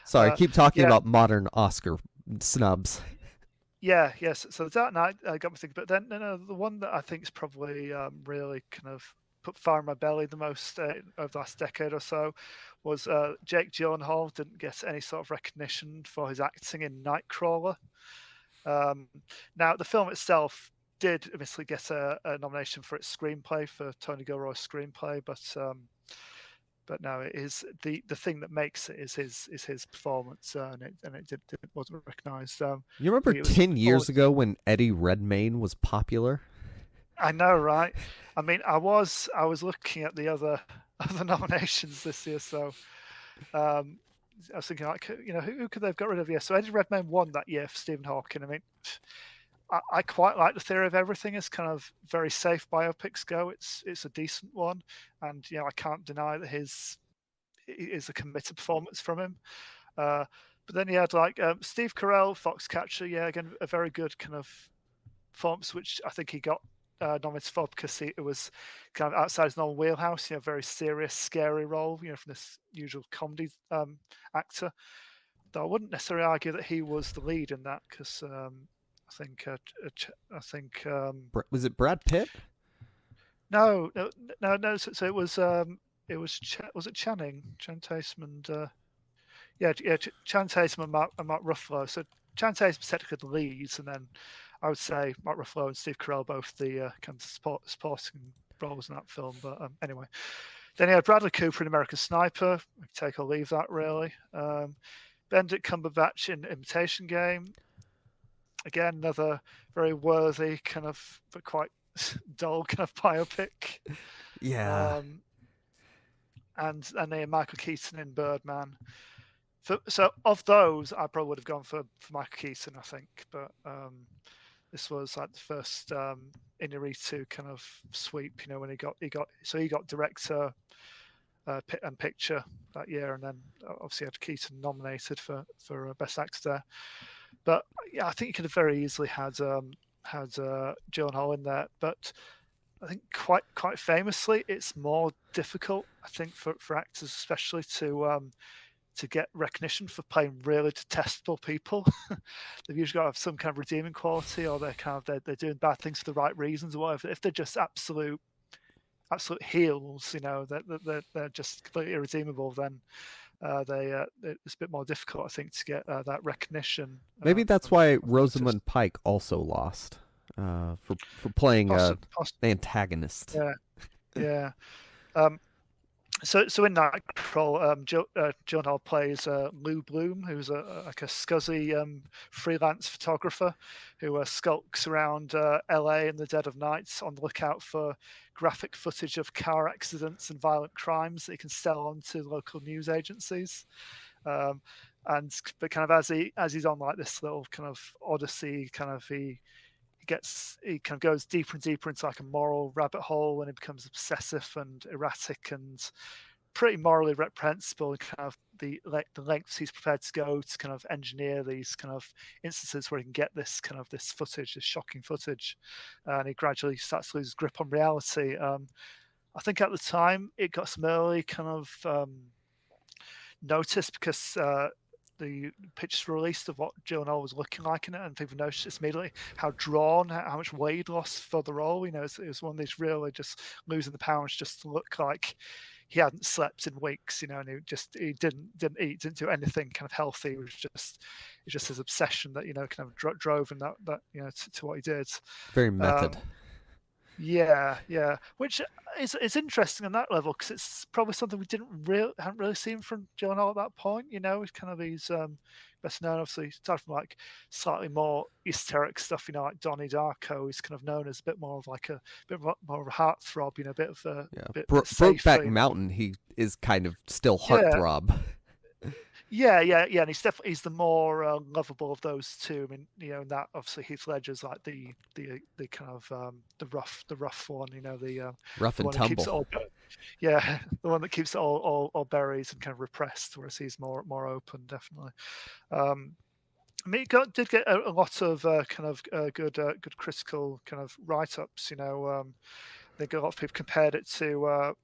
Sorry, keep talking about modern Oscar snubs. Yeah. Yes. So The Dark Knight got me thinking, but then the one that I think is probably really kind of put fire in my belly the most over the last decade or so was Jake Gyllenhaal didn't get any sort of recognition for his acting in Nightcrawler. Now, the film itself did obviously get a nomination for its screenplay, for Tony Gilroy's screenplay, but no, it is the thing that makes it is his performance, and it wasn't recognised. You remember 10 years ago when Eddie Redmayne was popular? I know, right? I mean, I was looking at the other nominations this year, so I was thinking, like, who could they have got rid of? Yeah, so Eddie Redmayne won that year for Stephen Hawking. I mean, I quite like The Theory of Everything as kind of very safe biopics go. It's a decent one, and I can't deny that his is a committed performance from him. But then you had like Steve Carell, Foxcatcher. Yeah, again, a very good kind of performance, which I think he got nominated for because it was kind of outside his normal wheelhouse. Very serious, scary role. From this usual comedy actor. Though I wouldn't necessarily argue that he was the lead in that because I think was it Brad Pitt? No. So it was was it Channing Tatum and Channing Tatum and Mark Ruffalo. So Channing Tatum's technically the leads, and then I would say Mark Ruffalo and Steve Carell both the kind of supporting roles in that film. But anyway, then you had Bradley Cooper in American Sniper. Take or leave that, really. Benedict Cumberbatch in Imitation Game. Again, another very worthy kind of, but quite dull kind of biopic. Yeah. And then Michael Keaton in Birdman. So of those, I probably would have gone for Michael Keaton, I think. But this was like the first Inarritu kind of sweep. When he got director and picture that year, and then obviously had Keaton nominated for best actor there. But yeah, I think you could have very easily had Gyllenhaal in there. But I think quite famously, it's more difficult, I think, for actors especially to get recognition for playing really detestable people. They've usually got to have some kind of redeeming quality, or they're doing bad things for the right reasons, or whatever. If they're just absolute heels, they're just completely irredeemable, then it's a bit more difficult, I think, to get that recognition. Maybe that's why Rosamund Pike also lost for playing an antagonist. Yeah, yeah. So in Nightcrawler, Gyllenhaal plays Lou Bloom, who's like a scuzzy freelance photographer who skulks around LA in the dead of night on the lookout for graphic footage of car accidents and violent crimes that he can sell on to local news agencies. But kind of as he's on like this little kind of odyssey, he kind of goes deeper and deeper into like a moral rabbit hole, and he becomes obsessive and erratic and pretty morally reprehensible, and kind of the lengths he's prepared to go to kind of engineer these kind of instances where he can get this footage, this shocking footage, and he gradually starts to lose grip on reality. I think at the time it got some early kind of notice because the pictures were released of what Gyllenhaal was looking like in it, and people noticed immediately how drawn, how much weight he'd lost for the role. It was one of these really just losing the pounds just to look like he hadn't slept in weeks, and he didn't eat, didn't do anything kind of healthy. It was just his obsession that kind of drove him that to what he did. Very method. Yeah, which is interesting on that level because it's probably something we hadn't really seen from Gyllenhaal at that point. He's kind of he's best known, obviously, started from like slightly more esoteric stuff. Like Donnie Darko, he's kind of known as a bit more of like a bit more of a heartthrob. A bit of a bit Brokeback Mountain. He is kind of still heartthrob. Yeah, and he's the more lovable of those two. I mean, and that obviously Heath Ledger's like the kind of the rough one. The rough and tumble. The one that keeps it all buried and kind of repressed, whereas he's more open, definitely. I mean, it did get a lot of kind of good critical kind of write-ups. I think a lot of people compared it to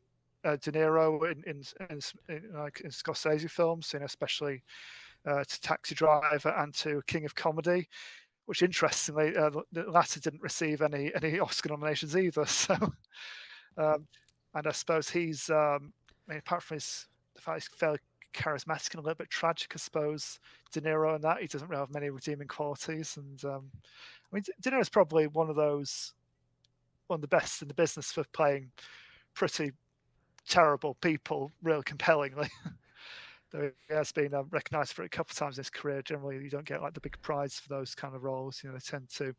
De Niro in Scorsese films, especially to Taxi Driver and to King of Comedy, which interestingly the latter didn't receive any Oscar nominations either. So, and I suppose he's apart from the fact he's fairly charismatic and a little bit tragic, I suppose De Niro in that he doesn't really have many redeeming qualities. And I mean, De Niro is probably one of the best in the business for playing pretty terrible people really compellingly. Though he has been recognised for it a couple of times in his career. Generally, you don't get like the big prize for those kind of roles. They tend to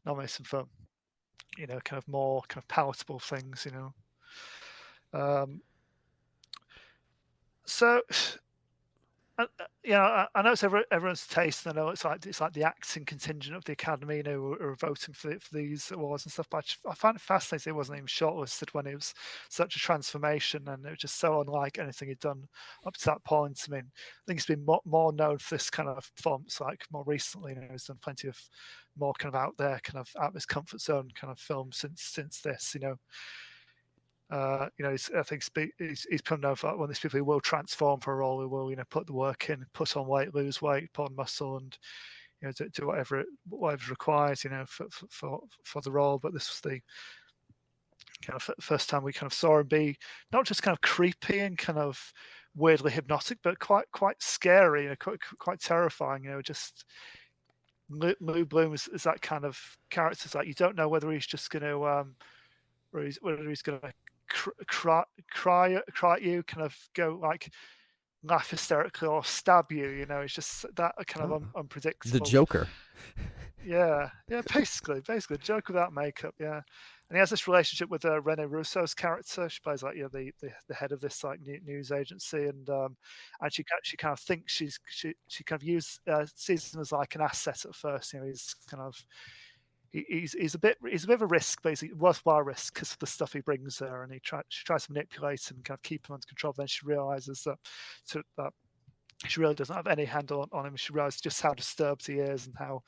nominate them for kind of more kind of palatable things. So I know it's everyone's taste. And I know it's like the acting contingent of the Academy, who are voting for these awards and stuff. But I find it fascinating it wasn't even shortlisted when it was such a transformation, and it was just so unlike anything he'd done up to that point. I mean, I think he's been more known for this kind of performance, like more recently. He's done plenty of more kind of out there, kind of out of his comfort zone kind of films since this. I think he's become known for one of these people who will transform for a role, who will put the work in, put on weight, lose weight, put on muscle, and do whatever's required for the role. But this was the kind of first time we kind of saw him be not just kind of creepy and kind of weirdly hypnotic, but quite scary, quite terrifying. Just Lou Bloom is that kind of character. It's like you don't know whether he's just going to whether he's going to cry at you, kind of go like laugh hysterically, or stab you. It's just that kind of unpredictable. The Joker. Yeah, basically Joker without makeup. Yeah, and he has this relationship with Rene Russo's character. She plays like the head of this like news agency, and she kind of thinks she kind of sees him as like an asset at first. He's kind of he's a bit of a risk, but he's a worthwhile risk because of the stuff he brings there, and she tries to manipulate him and kind of keep him under control. Then she realizes that she really doesn't have any handle on him. She realizes just how disturbed he is and how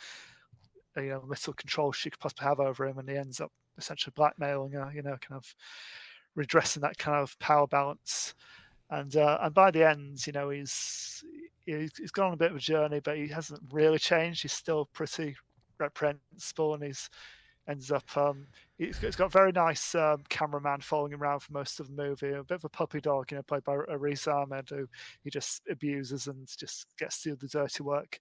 little control she could possibly have over him, and he ends up essentially blackmailing her, kind of redressing that kind of power balance. And by the end, he's gone on a bit of a journey, but he hasn't really changed. He's still pretty reprehensible, and he's ends up he's got a very nice cameraman following him around for most of the movie, a bit of a puppy dog, played by Riz Ahmed, who he just abuses and just gets to do the dirty work.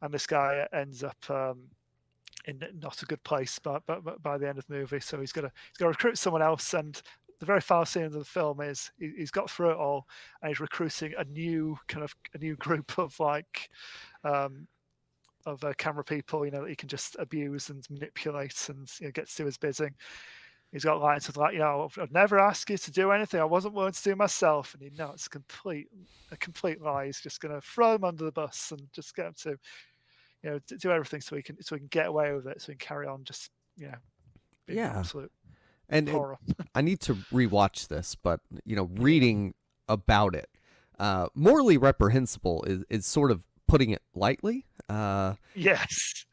And this guy ends up in not a good place by the end of the movie, so he's got to recruit someone else. And the very final scene of the film is he's got through it all, and he's recruiting a new group of camera people, that he can just abuse and manipulate and get to do his bidding. He's got lines of like, I'd never ask you to do anything I wasn't willing to do myself, and it's a complete lie. He's just going to throw him under the bus and just get him to, do everything so he can get away with it, so he can carry on just being absolute horror. I need to rewatch this, but reading about it, morally reprehensible is sort of putting it lightly. Yes.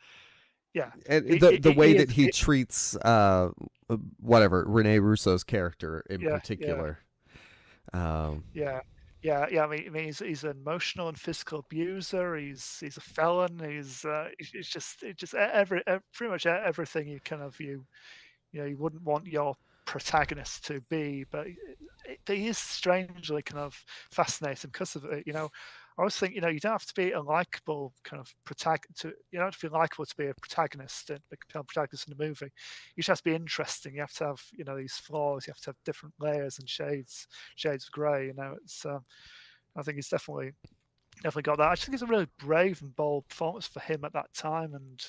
Yeah. And the way that he treats Rene Russo's character in particular. Yeah. I mean, he's an emotional and physical abuser. He's a felon. He's just pretty much everything you wouldn't want your protagonist to be, but he is strangely kind of fascinating because of it. I always think, you don't have to be a likable kind of protagonist. You don't have to be likable to be a protagonist, a protagonist in a movie. You just have to be interesting. You have to have, these flaws. You have to have different layers and shades of grey. It's. I think he's definitely got that. I just think it's a really brave and bold performance for him at that time, and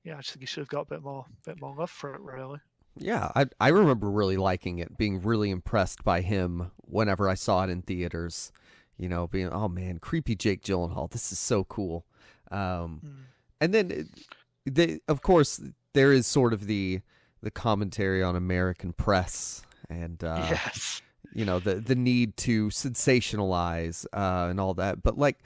I just think he should have got a bit more love for it, really. Yeah, I remember really liking it, being really impressed by him whenever I saw it in theaters. Being, oh man, creepy Jake Gyllenhaal, this is so cool. And then, of course, there is sort of the commentary on American press and yes, the need to sensationalize and all that. But like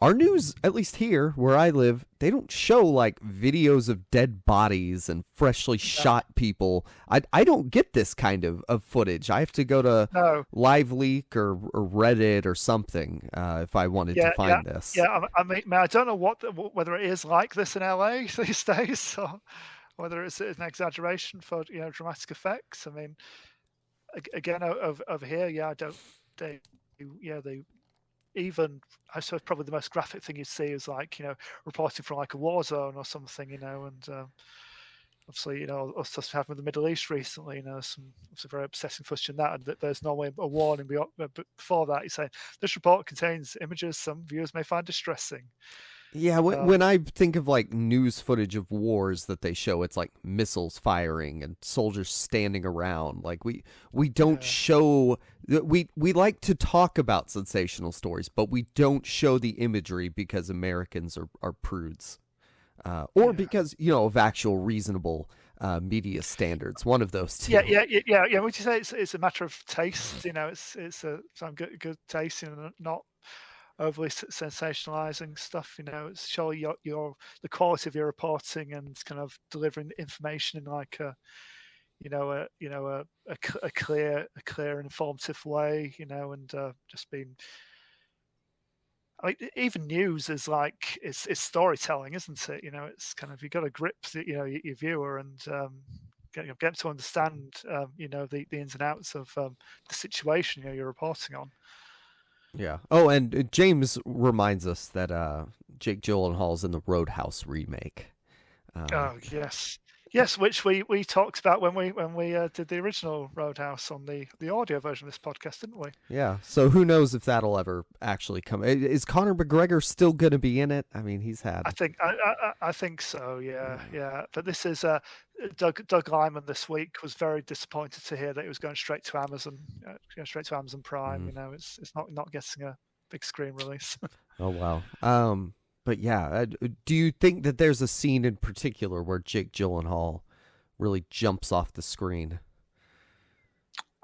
our news, at least here where I live, they don't show like videos of dead bodies and freshly shot people. I don't get this kind of footage. I have to go to LiveLeak or Reddit or something if I wanted to find this. Yeah, I mean, I don't know whether it is like this in LA these days, or whether it's an exaggeration for dramatic effects. I mean, again, over here, I don't. They even, I suppose probably the most graphic thing you'd see is like, reporting from like a war zone or something, and obviously, all stuff happened in the Middle East recently, some obviously very upsetting footage in that, and there's normally a warning before that. You say, this report contains images some viewers may find distressing. Yeah, when I think of like news footage of wars that they show, it's like missiles firing and soldiers standing around. Like we don't show, we like to talk about sensational stories, but we don't show the imagery because Americans are prudes, or because of actual reasonable media standards. One of those two. Yeah. Would you say it's a matter of taste? It's some good taste, not overly sensationalizing stuff. It's showing the quality of your reporting and kind of delivering information in like a clear and informative way. And just being. I mean, even news is like it's storytelling, isn't it? It's kind of, you got to grip your viewer and get to understand the ins and outs of the situation you're reporting on. Yeah. Oh, and James reminds us that Jake Gyllenhaal's in the Roadhouse remake. Oh yes, which we talked about when we did the original Roadhouse on the audio version of this podcast, didn't we? Yeah. So who knows if that'll ever actually come? Is Conor McGregor still going to be in it? I mean, he's had. I think so. Yeah. But this is Doug Liman this week was very disappointed to hear that it was going straight to Amazon, Prime. It's not getting a big screen release. Oh wow. But yeah, do you think that there's a scene in particular where Jake Gyllenhaal really jumps off the screen?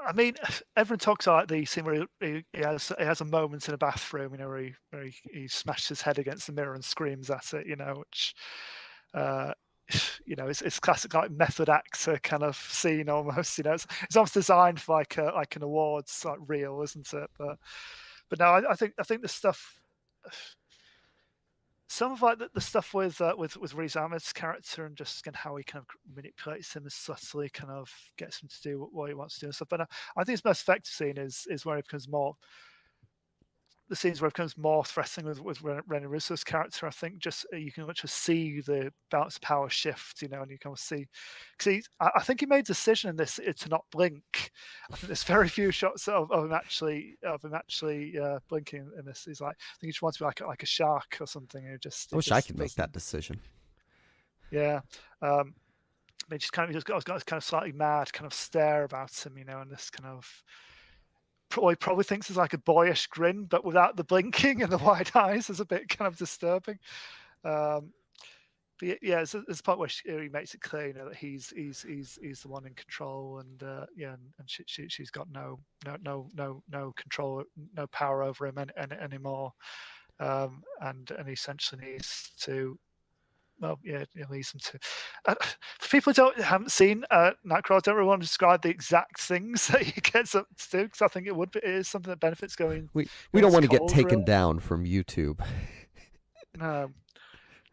I mean, everyone talks about the scene where he has a moment in a bathroom, where he smashed his head against the mirror and screams at it, which it's classic like method actor kind of scene almost. It's almost designed for like an awards like reel, isn't it? But no, I think the stuff. Some of like the stuff with Riz Ahmed's character and just how he kind of manipulates him and subtly kind of gets him to do what he wants to do and stuff. But I think his most effective scene is where it becomes more the scenes where it becomes more threatening with Rene Russo's character. I think just you can just see the balance of power shift, and you can see. Because I think he made a decision in this to not blink. I think there's very few shots of him actually blinking in this. He's like, I think he just wants to be like a shark or something. I wish I could make that decision. Yeah. I mean, he's got this kind of slightly mad kind of stare about him, and this kind of. He probably thinks it's like a boyish grin, but without the blinking and the wide eyes is a bit kind of disturbing. But yeah, there's a part where he makes it clear, that he's the one in control, and she's got no control, no power over him anymore, and he essentially needs to. Well, yeah, it leads them to. For people who haven't seen Nightcrawler, I don't really want to describe the exact things that he gets up to do, because I think it is something that benefits going. We don't want to get taken down from YouTube. No,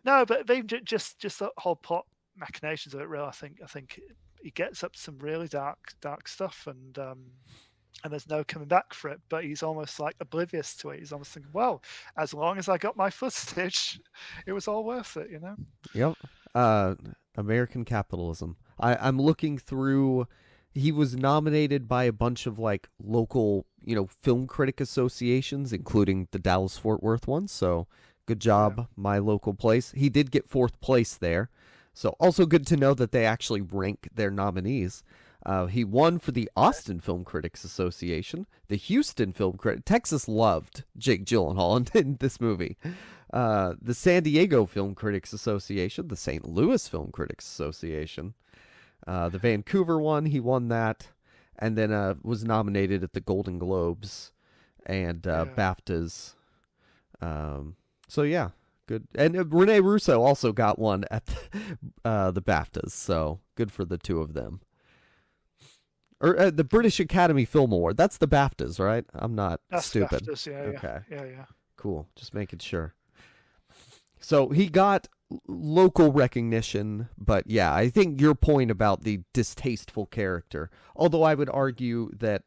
but they just the whole plot machinations of it. Really, I think he gets up to some really dark stuff, and there's no coming back for it. But he's almost like oblivious to it. He's almost thinking, well, as long as I got my footage, it was all worth it, Yep. American capitalism. I'm looking through. He was nominated by a bunch of like local, film critic associations, including the Dallas-Fort Worth one. So good job, my local place. He did get 4th place there. So also good to know that they actually rank their nominees. He won for the Austin Film Critics Association, the Houston Film Critics. Texas loved Jake Gyllenhaal in this movie. The San Diego Film Critics Association, the St. Louis Film Critics Association, the Vancouver one, he won that, and then was nominated at the Golden Globes and BAFTAs. So yeah, good. And Rene Russo also got one at the BAFTAs, so good for the two of them. Or the British Academy Film Award. That's the BAFTAs, right? I'm not stupid. BAFTAs, yeah, okay. Yeah. Cool. Just making sure. So he got local recognition, but yeah, I think your point about the distasteful character, although I would argue that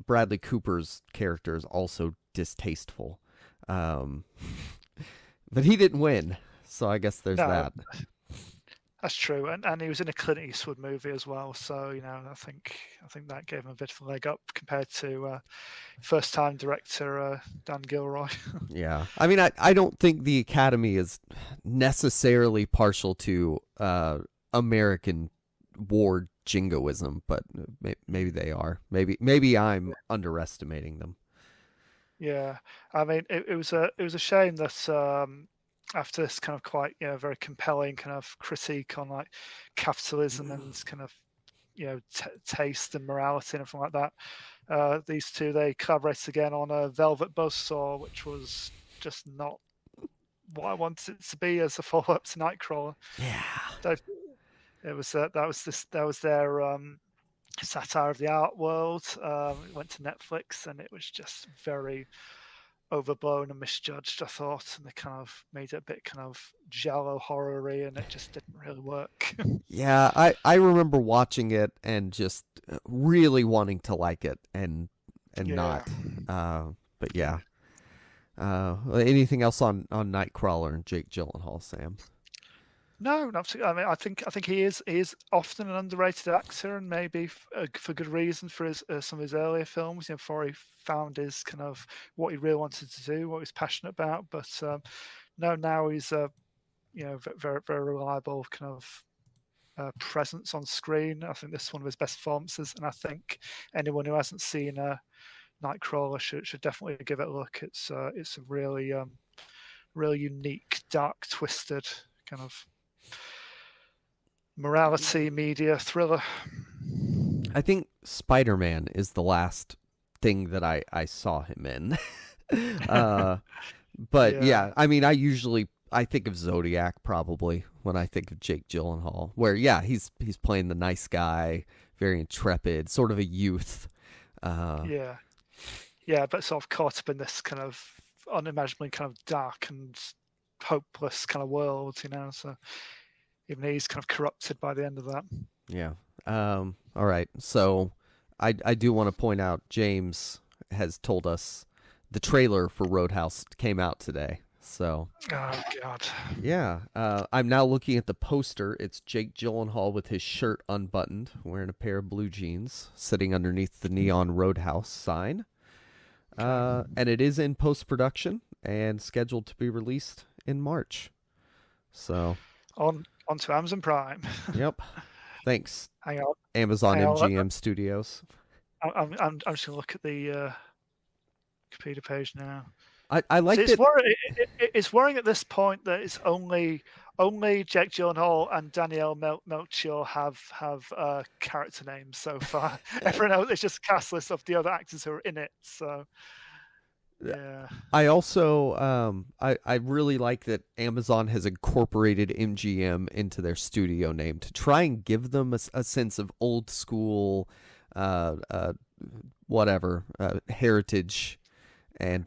Bradley Cooper's character is also distasteful. But he didn't win, so I guess there's that. That's true, and he was in a Clint Eastwood movie as well, so I think that gave him a bit of a leg up compared to first-time director Dan Gilroy. Yeah, I mean, I don't think the Academy is necessarily partial to American war jingoism, but maybe they are. Maybe I'm underestimating them. Yeah, I mean, it was a shame that. After this kind of quite very compelling kind of critique on like capitalism and kind of taste and morality and everything like that, these two, they collaborated again on a Velvet Buzzsaw, which was just not what I wanted it to be as a follow-up to Nightcrawler. Yeah, it was that was their satire of the art world. It went to Netflix, and it was just very overblown and misjudged, I thought, and they kind of made it a bit kind of giallo horror-y, and it just didn't really work. Yeah, I remember watching it and just really wanting to like it and not. But yeah. Anything else on Nightcrawler and Jake Gyllenhaal, Sam? No, absolutely. I mean, I think he is often an underrated actor, and maybe for good reason for his some of his earlier films. Before he found his kind of what he really wanted to do, what he was passionate about. But now he's very very reliable kind of presence on screen. I think this is one of his best performances, and I think anyone who hasn't seen Nightcrawler should definitely give it a look. It's a really really unique, dark, twisted kind of morality media thriller. I think Spider-Man is the last thing that I saw him in. But yeah, I mean, I usually I think of Zodiac probably when I think of Jake Gyllenhaal, where yeah, he's playing the nice guy, very intrepid, sort of a youth. Uh, Yeah, yeah, but sort of caught up in this kind of unimaginably kind of dark and hopeless kind of world, So even he's kind of corrupted by the end of that. yeah. All right. So I do want to point out James has told us the trailer for Roadhouse came out today. So Oh God. yeah, I'm now looking at the poster. It's Jake Gyllenhaal with his shirt unbuttoned, wearing a pair of blue jeans, sitting underneath the neon Roadhouse sign. And it is in post-production and scheduled to be released in March. So onto Amazon Prime. yep. Thanks, Hang on. Amazon Hang on. MGM Studios. I'm just gonna look at the Wikipedia page now. I like it. It's worrying at this point that it's only Jake Gyllenhaal and Danielle Melchior have character names so far. Everyone else is just a cast list of the other actors who are in it. So yeah. I also I really like that Amazon has incorporated MGM into their studio name to try and give them a sense of old school heritage, and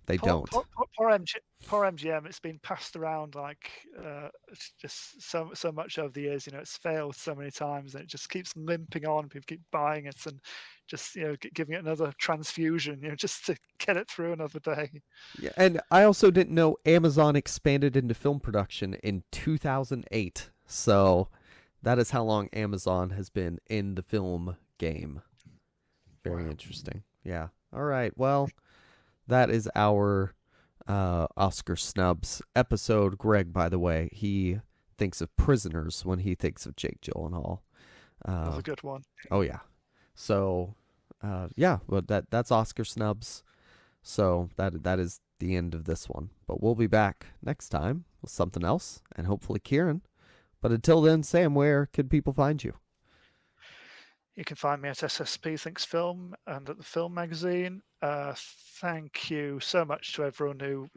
they don't. Poor MGM. It's been passed around like it's just so much over the years. It's failed so many times, and it just keeps limping on. People keep buying it and just giving it another transfusion, just to get it through another day. Yeah, and I also didn't know Amazon expanded into film production in 2008. So that is how long Amazon has been in the film game. Very interesting. Yeah. All right. Well, that is our Oscar Snubs episode. Greg, by the way, he thinks of Prisoners when he thinks of Jake Gyllenhaal. That's a good one. Oh yeah. So yeah, well that's Oscar Snubs. So that is the end of this one. But we'll be back next time with something else, and hopefully Kieran. But until then, Sam, where could people find you? You can find me at SSP Thinks Film and at the Film Magazine. Thank you so much to everyone who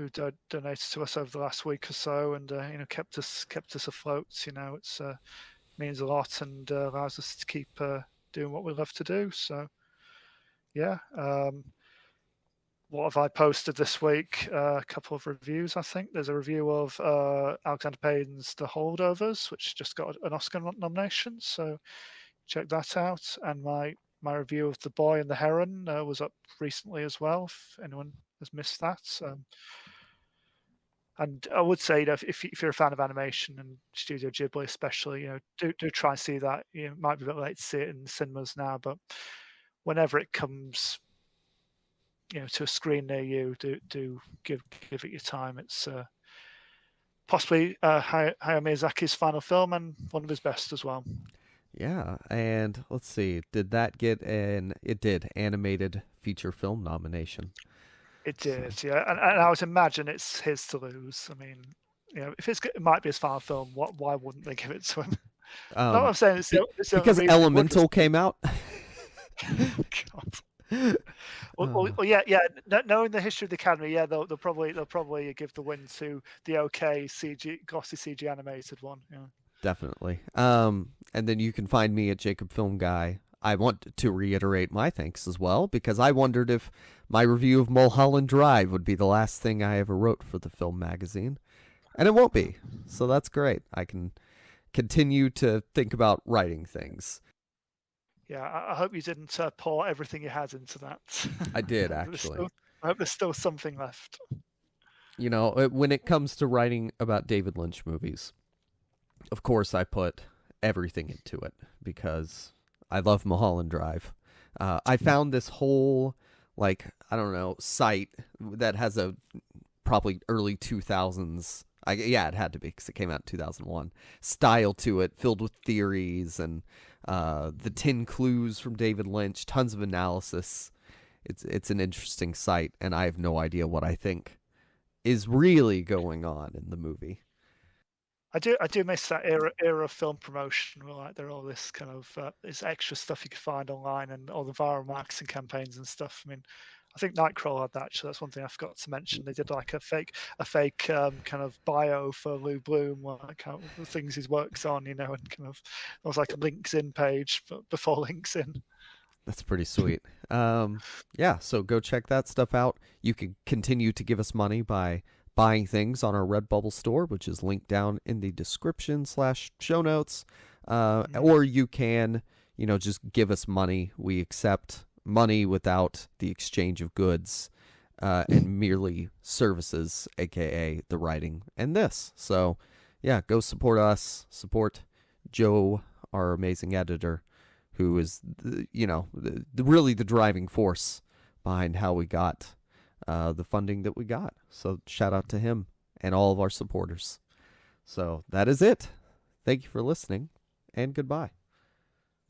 donated to us over the last week or so, and kept us afloat. It's means a lot and allows us to keep doing what we love to do. So yeah. What have I posted this week? A couple of reviews, I think. There's a review of Alexander Payne's The Holdovers, which just got an Oscar nomination. So check that out. And my review of The Boy and the Heron was up recently as well, if anyone has missed that. And I would say, if you're a fan of animation and Studio Ghibli especially, do try and see that. It might be a bit late to see it in the cinemas now, but whenever it comes to a screen near you, do give it your time. It's possibly Hayao Miyazaki's final film and one of his best as well. Yeah, and let's see, did that get it did, animated feature film nomination. It did, yeah, and I would imagine it's his to lose. I mean, if it might be his final film, why wouldn't they give it to him? Not I'm saying it's because Elemental came out. God. Well, yeah. Knowing the history of the Academy, yeah, they'll probably give the win to the OK glossy CG animated one. Yeah. Definitely. And then you can find me at Jacob Film Guy. I want to reiterate my thanks as well, because I wondered if my review of Mulholland Drive would be the last thing I ever wrote for the film magazine, and it won't be. So that's great. I can continue to think about writing things. Yeah, I hope you didn't pour everything you had into that. I did, actually. I hope there's still something left. When it comes to writing about David Lynch movies, of course I put everything into it because I love Mulholland Drive. I found this whole, site that has a probably early 2000s, it had to be because it came out in 2001, style to it, filled with theories and the 10 clues from David Lynch, tons of analysis. It's an interesting site, and I have no idea what I think is really going on in the movie. I do miss that era of film promotion where there are all this kind of this extra stuff you can find online and all the viral marketing campaigns and stuff. I mean, I think Nightcrawler had that, actually. That's one thing I forgot to mention. They did like a fake kind of bio for Lou Bloom, like kind of the things he's worked on, and kind of it was like a links in page before links in. That's pretty sweet. Yeah, so go check that stuff out. You can continue to give us money by buying things on our Redbubble store, which is linked down in the description/show notes. Or you can, just give us money. We accept money without the exchange of goods and merely services, aka the writing and this. So, yeah, go support us. Support Joe, our amazing editor, who is, really the driving force behind how we got the funding that we got. So shout out to him and all of our supporters. So that is it. Thank you for listening, and goodbye.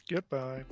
Goodbye.